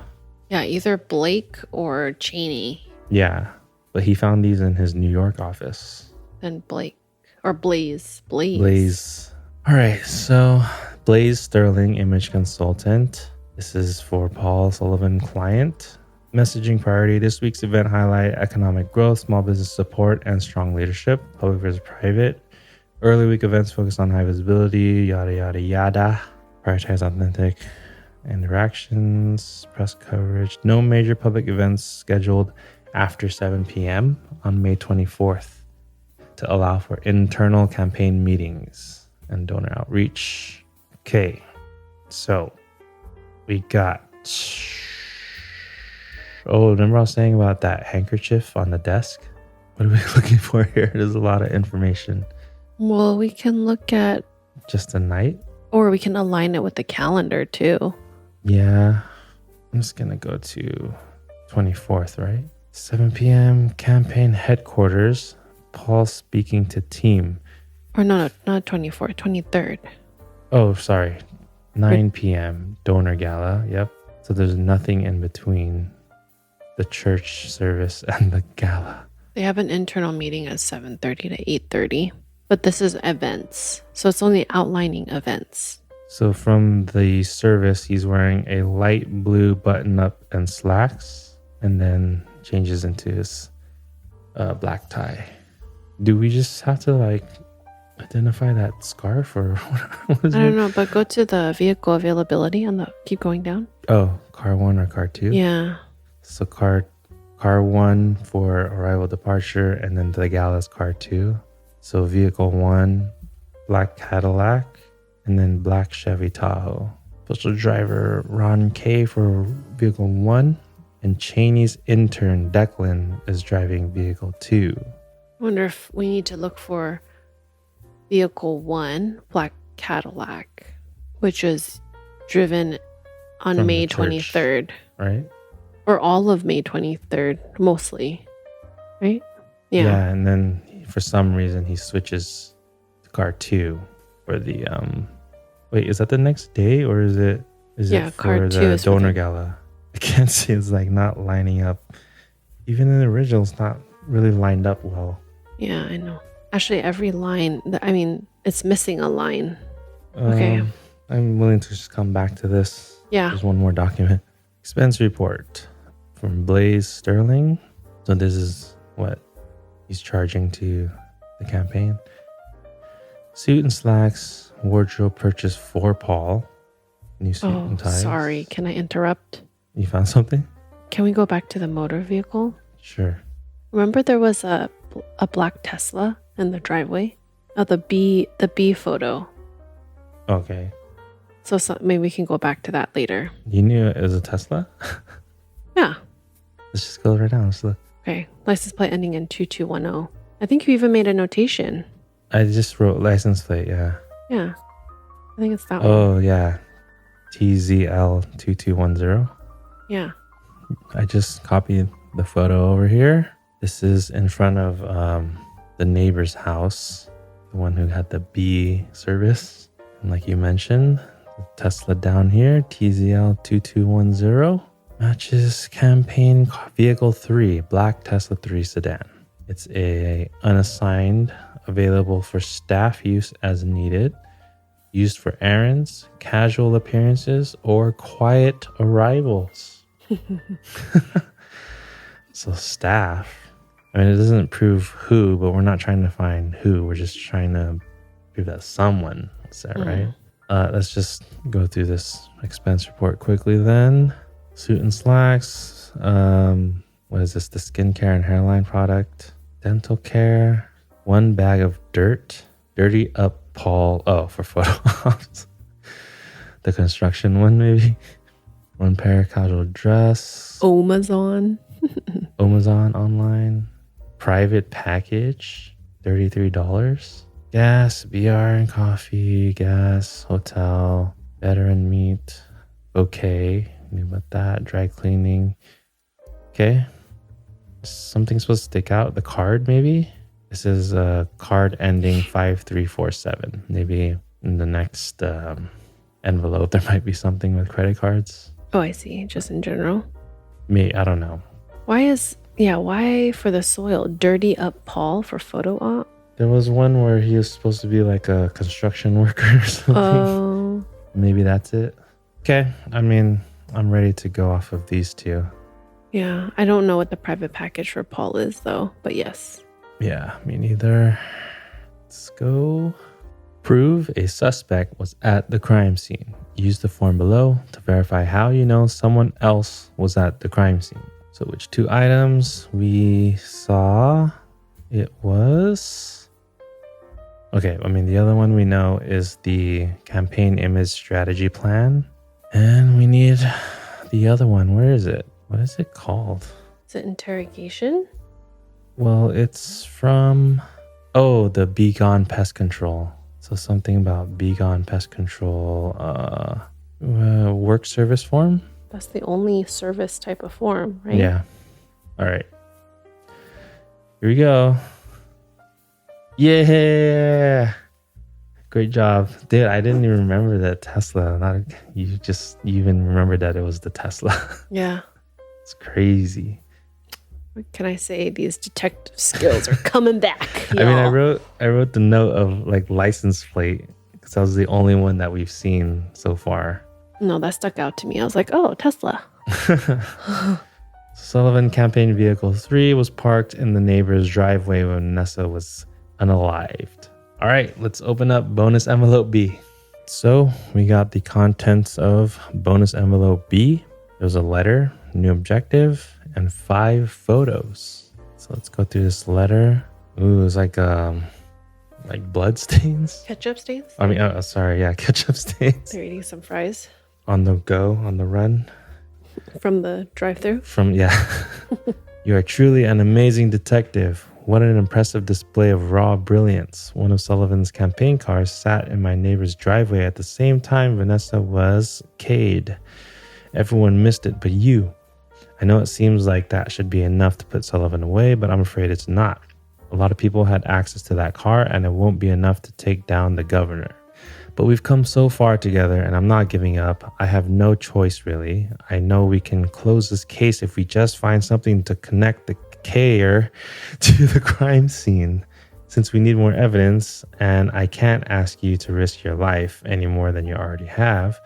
either Blake or Cheney. Yeah, but he found these in his New York office. Then Blake. Or Blaze. All right, so Blaze Sterling, image consultant. This is for Paul Sullivan, client. Messaging priority. This week's event highlight economic growth, small business support, and strong leadership. Public versus private. Early week events focus on high visibility, yada, yada, yada. Prioritize authentic interactions, press coverage. No major public events scheduled after 7 p.m. on May 24th to allow for internal campaign meetings and donor outreach. Okay, so we got... Oh, remember I was saying about that handkerchief on the desk? What are we looking for here? There's a lot of information. Well, we can look at... Just a night? Or we can align it with the calendar too. Yeah. I'm just going to go to 24th, right? 7 p.m. campaign headquarters. Paul speaking to team. Or no, not 24th, 23rd. Oh, sorry. 9 p.m. donor gala. Yep. So there's nothing in between the church service and the gala. They have an internal meeting at 7:30 to 8:30. But this is events. So it's only outlining events. So from the service, he's wearing a light blue button-up and slacks, and then changes into his black tie. Do we just have to identify that scarf, or what is it? I don't know, but go to the vehicle availability on keep going down. Oh, car 1 or car 2? Yeah. So car 1 for arrival departure, and then the gala's car 2. So vehicle 1, black Cadillac, and then black Chevy Tahoe. Special driver Ron K for vehicle 1, and Cheney's intern Declan is driving vehicle 2. I wonder if we need to look for vehicle 1, black Cadillac, which is driven on From May the church, 23rd. right? Or all of May 23rd, mostly. Right? Yeah, and then for some reason he switches to car 2 for the wait, is that the next day, or is it car for 2 the is donor gala? I can't see, it's not lining up. Even in the original, it's not really lined up well. Yeah, I know. Actually, every line, it's missing a line. Okay. I'm willing to just come back to this. Yeah. There's one more document. Expense report from Blaze Sterling. So this is what he's charging to the campaign. Suit and slacks, wardrobe purchase for Paul. New suit and ties. Sorry. Can I interrupt? You found something? Can we go back to the motor vehicle? Sure. Remember there was a black Tesla in the driveway? Oh, the B photo. Okay. So maybe we can go back to that later. You knew it was a Tesla? Yeah. Let's just go right now. Let's look. Okay. License plate ending in 2210. I think you even made a notation. I just wrote license plate, yeah. Yeah. I think it's that one. Oh, yeah. TZL2210. Yeah. I just copied the photo over here. This is in front of the neighbor's house, the one who had the B service. And like you mentioned, the Tesla down here, TZL2210, matches campaign vehicle 3, black Tesla 3 sedan. It's a unassigned, available for staff use as needed, used for errands, casual appearances, or quiet arrivals. So staff. I mean, it doesn't prove who, but we're not trying to find who. We're just trying to prove that someone was there, right? Let's just go through this expense report quickly then. Suit and slacks. What is this? The skincare and hairline product. Dental care. 1 bag of dirt. Dirty up Paul. Oh, for photo ops. The construction one, maybe. 1 pair of casual dress. Amazon. Amazon online. Private package. $33. Gas, BR and coffee. Gas, hotel. Veteran meat. Okay. Knew about that. Dry cleaning. Okay. Something supposed to stick out. The card, maybe? This is a card ending 5347. Maybe in the next envelope, there might be something with credit cards. Oh, I see. Just in general. I don't know. Why for the soil? Dirty up Paul for photo op? There was one where he was supposed to be like a construction worker or something. Oh. Maybe that's it. Okay. I mean, I'm ready to go off of these two. Yeah. I don't know what the private package for Paul is, though. But yes. Yeah, me neither. Let's go. Prove a suspect was at the crime scene. Use the form below to verify how you know someone else was at the crime scene. So which 2 items we saw? It was... Okay, I mean, the other one we know is the campaign image strategy plan. And we need the other one. Where is it? What is it called? Is it interrogation? Well, it's from... Oh, the Be Gone Pest Control. So something about Be Gone Pest Control work service form? That's the only service type of form, right? Yeah. All right. Here we go. Yeah. Great job. Dude, I didn't even remember that Tesla. You even remembered that it was the Tesla. Yeah. It's crazy. What can I say? These detective skills are coming back. I mean, I wrote the note of like license plate because that was the only one that we've seen so far. No, that stuck out to me. I was like, oh, Tesla. Sullivan campaign vehicle 3 was parked in the neighbor's driveway when Vanessa was unalived. All right, let's open up bonus envelope B. So we got the contents of bonus envelope B. There's a letter, new objective, and 5 photos. So let's go through this letter. Ooh, it's like blood stains. Ketchup stains? I mean, ketchup stains. They're eating some fries. On the go, on the run. From the drive-thru? You are truly an amazing detective. What an impressive display of raw brilliance. One of Sullivan's campaign cars sat in my neighbor's driveway at the same time Vanessa was Cade. Everyone missed it but you. I know it seems like that should be enough to put Sullivan away, but I'm afraid it's not. A lot of people had access to that car and it won't be enough to take down the governor. But we've come so far together and I'm not giving up. I have no choice really. I know we can close this case if we just find something to connect the care to the crime scene. Since we need more evidence and I can't ask you to risk your life any more than you already have,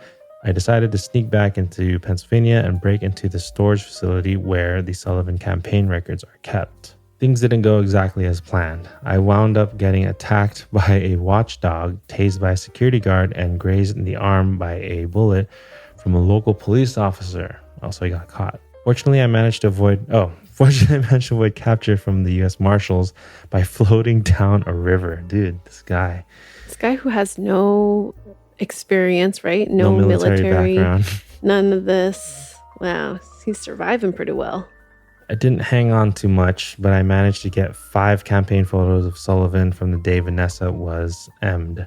I decided to sneak back into Pennsylvania and break into the storage facility where the Sullivan campaign records are kept. Things didn't go exactly as planned. I wound up getting attacked by a watchdog, tased by a security guard, and grazed in the arm by a bullet from a local police officer. Also, he got caught. Fortunately, I managed to avoid capture from the U.S. Marshals by floating down a river. Dude, this guy who has no experience, right? No military background. None of this. Wow, he's surviving pretty well. I didn't hang on too much, but I managed to get 5 campaign photos of Sullivan from the day Vanessa was M'd.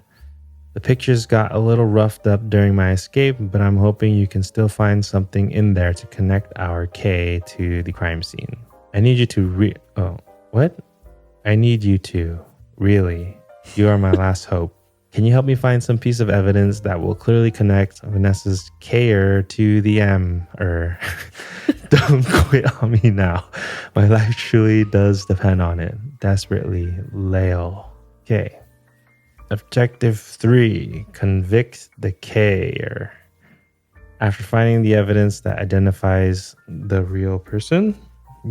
The pictures got a little roughed up during my escape, but I'm hoping you can still find something in there to connect our K to the crime scene. I need you to I need you to. Really. You are my last hope. Can you help me find some piece of evidence that will clearly connect Vanessa's K-er to the M-er? Don't quit on me now. My life truly does depend on it. Desperately, Leo. Okay. Objective 3. Convict the K-er. After finding the evidence that identifies the real person,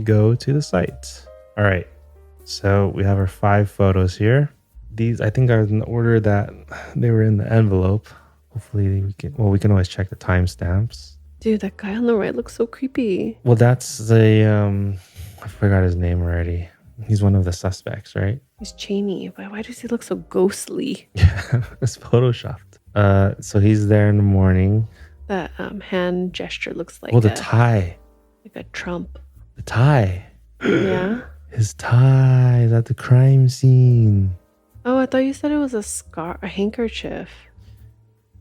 go to the site. All right. So we have our 5 photos here. These, I think, are in the order that they were in the envelope. Hopefully we can always check the timestamps. Dude, that guy on the right looks so creepy. Well, that's the, I forgot his name already. He's one of the suspects, right? He's Cheney, but why does he look so ghostly? Yeah, it's photoshopped. So he's there in the morning. That hand gesture looks like the tie. Like a Trump. The tie. Yeah. His tie is at the crime scene. Oh, I thought you said it was a handkerchief.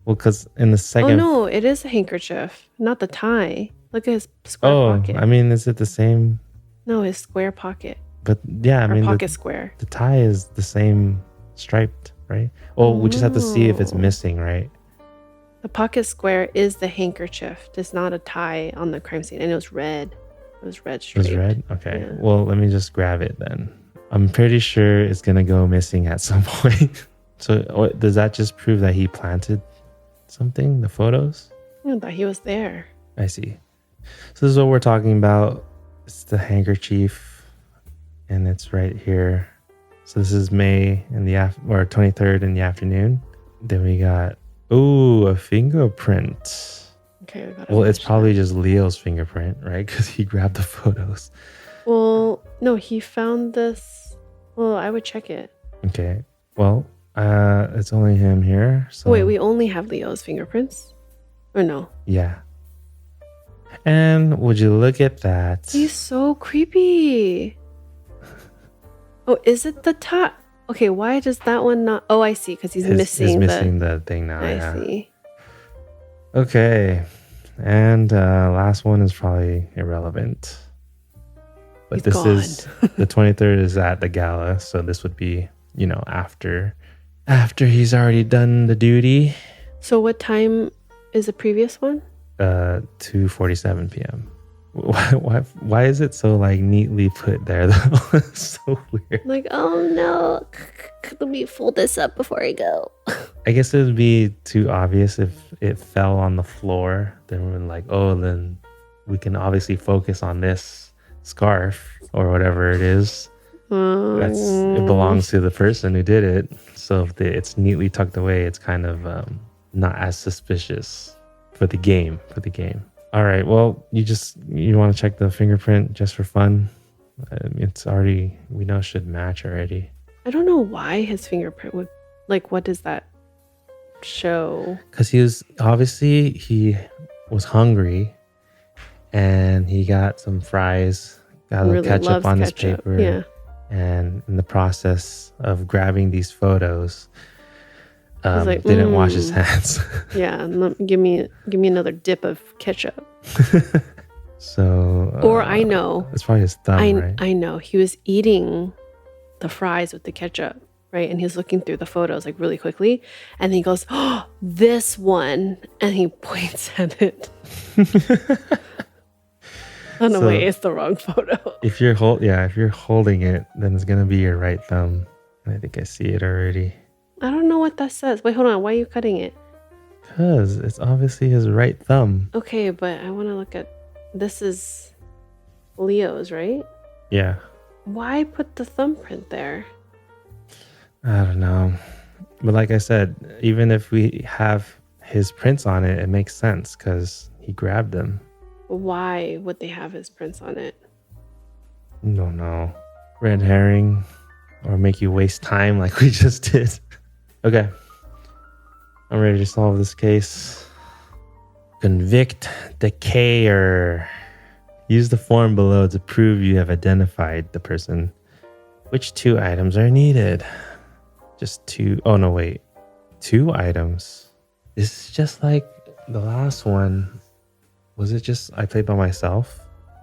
Well, because in the second... Oh, no, it is a handkerchief, not the tie. Look at his square pocket. I mean, is it the same? No, his square pocket. But yeah, I mean... pocket square. The tie is the same striped, right? Well, we just have to see if it's missing, right? The pocket square is the handkerchief. It's not a tie on the crime scene. And it was red. It was red striped. It was red? Okay. Yeah. Well, let me just grab it then. I'm pretty sure it's going to go missing at some point. So does that just prove that he planted something, the photos? I thought he was there. I see. So this is what we're talking about. It's the handkerchief, and it's right here. So this is May in the 23rd in the afternoon. Then we got a fingerprint. Okay. Well, it's probably just Leo's fingerprint, right? Because he grabbed the photos. Well, no, he found this. Well, I would check it. Okay. Well, it's only him here. So wait, we only have Leo's fingerprints? Or no? Yeah. And would you look at that? He's so creepy. Oh, is it the top? Okay, why does that one not? Oh, I see, because he's missing the thing now. I see. Okay. And last one is probably irrelevant. But He's gone. Is the 23rd is at the gala, so this would be, after he's already done the duty. So what time is the previous one? 2:47 p.m. Why is it so neatly put there though? It's so weird. Like, oh no, let me fold this up before I go. I guess it would be too obvious if it fell on the floor. Then we're then we can obviously focus on this scarf or whatever it is. It belongs to the person who did it. So if it's neatly tucked away, it's kind of not as suspicious for the game. All right. Well, you want to check the fingerprint just for fun. It's already, we know, should match already. I don't know why his fingerprint would, what does that show? Because he was hungry and he got some fries, got a little ketchup on his paper. Yeah. And in the process of grabbing these photos, didn't wash his hands. Yeah, give me another dip of ketchup. So, or I know it's probably his thumb, right? I know he was eating the fries with the ketchup, right? And he's looking through the photos really quickly, and he goes, "Oh, this one," and he points at it. Oh no, wait, it's the wrong photo. If you're holding it, then it's gonna be your right thumb. I think I see it already. I don't know what that says. Wait, hold on. Why are you cutting it? Because it's obviously his right thumb. Okay, but I want to look at... This is Leo's, right? Yeah. Why put the thumbprint there? I don't know. But like I said, even if we have his prints on it, it makes sense because he grabbed them. Why would they have his prints on it? Don't know. Red herring, or make you waste time like we just did. Okay. I'm ready to solve this case. Convict decayer. Use the form below to prove you have identified the person. Which 2 items are needed? Just 2. Oh, no, wait. 2 items. This is just like the last one. Was it just I played by myself?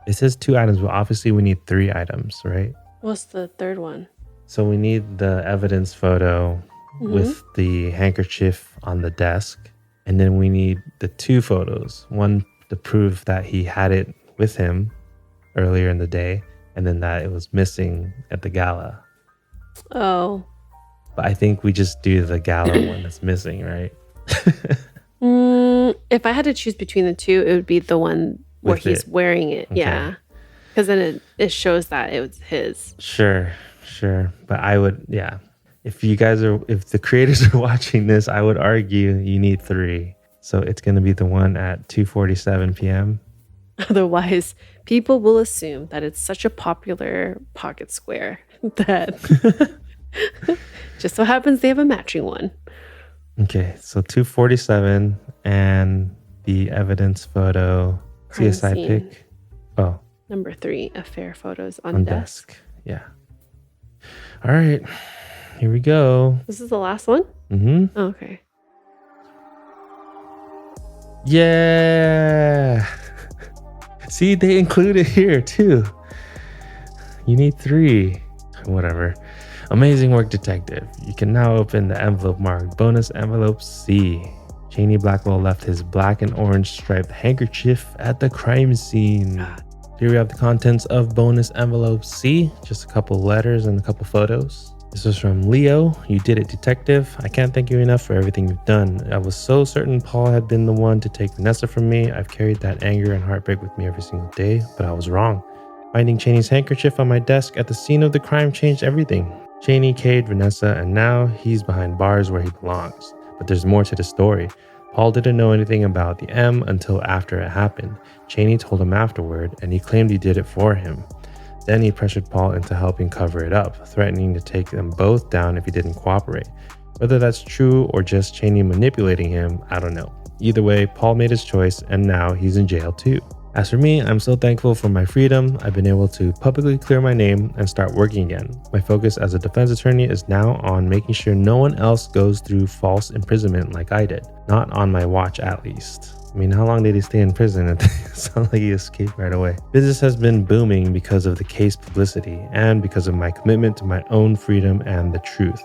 It says 2 items, but obviously we need 3 items, right? What's the third one? So we need the evidence photo with the handkerchief on the desk. And then we need the 2 photos. One to prove that he had it with him earlier in the day, and then that it was missing at the gala. Oh. But I think we just do the gala one that's missing, right? If I had to choose between the two, it would be the one where he's wearing it. Okay. Yeah. Because then it shows that it was his. Sure. But I would, yeah. If the creators are watching this, I would argue you need 3. So it's going to be the one at 2:47 p.m. Otherwise, people will assume that it's such a popular pocket square that just so happens they have a matching one. Okay, so 2:47 and the evidence photo, Crime CSI scene. pic. Oh. Number 3, affair photos on desk. Yeah. All right, here we go. This is the last one? Mm-hmm. Oh, okay. Yeah. See, they include it here too. You need 3. Whatever. Amazing work, detective. You can now open the envelope marked bonus envelope C. Cheney Blackwell left his black and orange striped handkerchief at the crime scene. Here we have the contents of bonus envelope C. Just a couple letters and a couple photos. This was from Leo. You did it, detective. I can't thank you enough for everything you've done. I was so certain Paul had been the one to take Vanessa from me. I've carried that anger and heartbreak with me every single day, but I was wrong. Finding Cheney's handkerchief on my desk at the scene of the crime changed everything. Cheney caged Vanessa, and now he's behind bars where he belongs. But there's more to the story. Paul didn't know anything about the M until after it happened. Cheney told him afterward, and he claimed he did it for him. Then he pressured Paul into helping cover it up, threatening to take them both down if he didn't cooperate. Whether that's true or just Cheney manipulating him, I don't know. Either way, Paul made his choice, and now he's in jail too. As for me, I'm so thankful for my freedom. I've been able to publicly clear my name and start working again. My focus as a defense attorney is now on making sure no one else goes through false imprisonment like I did. Not on my watch, at least. I mean, how long did he stay in prison? It sounds like he escaped right away. Business has been booming because of the case publicity and because of my commitment to my own freedom and the truth,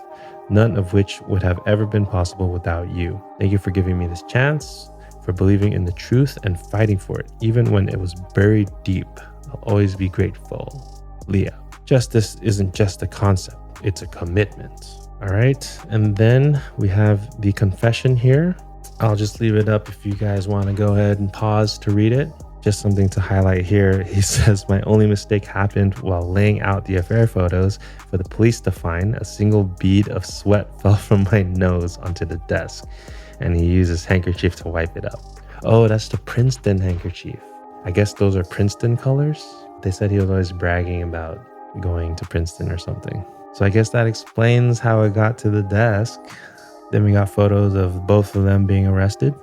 none of which would have ever been possible without you. Thank you for giving me this chance, for believing in the truth and fighting for it, even when it was buried deep. I'll always be grateful. Leo. Justice isn't just a concept, it's a commitment. All right, and then we have the confession here. I'll just leave it up if you guys want to go ahead and pause to read it. Just something to highlight here. He says, my only mistake happened while laying out the affair photos for the police to find. A single bead of sweat fell from my nose onto the desk, and he used his handkerchief to wipe it up. Oh, that's the Princeton handkerchief. I guess those are Princeton colors. They said he was always bragging about going to Princeton or something. So I guess that explains how it got to the desk. Then we got photos of both of them being arrested.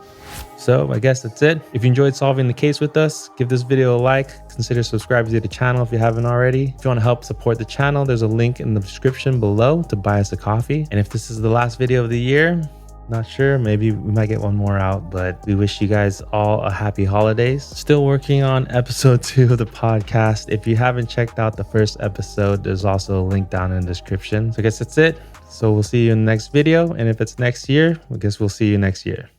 So I guess that's it. If you enjoyed solving the case with us, give this video a like. Consider subscribing to the channel if you haven't already. If you want to help support the channel, there's a link in the description below to buy us a coffee. And if this is the last video of the year, not sure, maybe we might get one more out, but we wish you guys all a happy holidays. Still working on episode 2 of the podcast. If you haven't checked out the first episode, there's also a link down in the description. So I guess that's it. So we'll see you in the next video. And if it's next year, I guess we'll see you next year.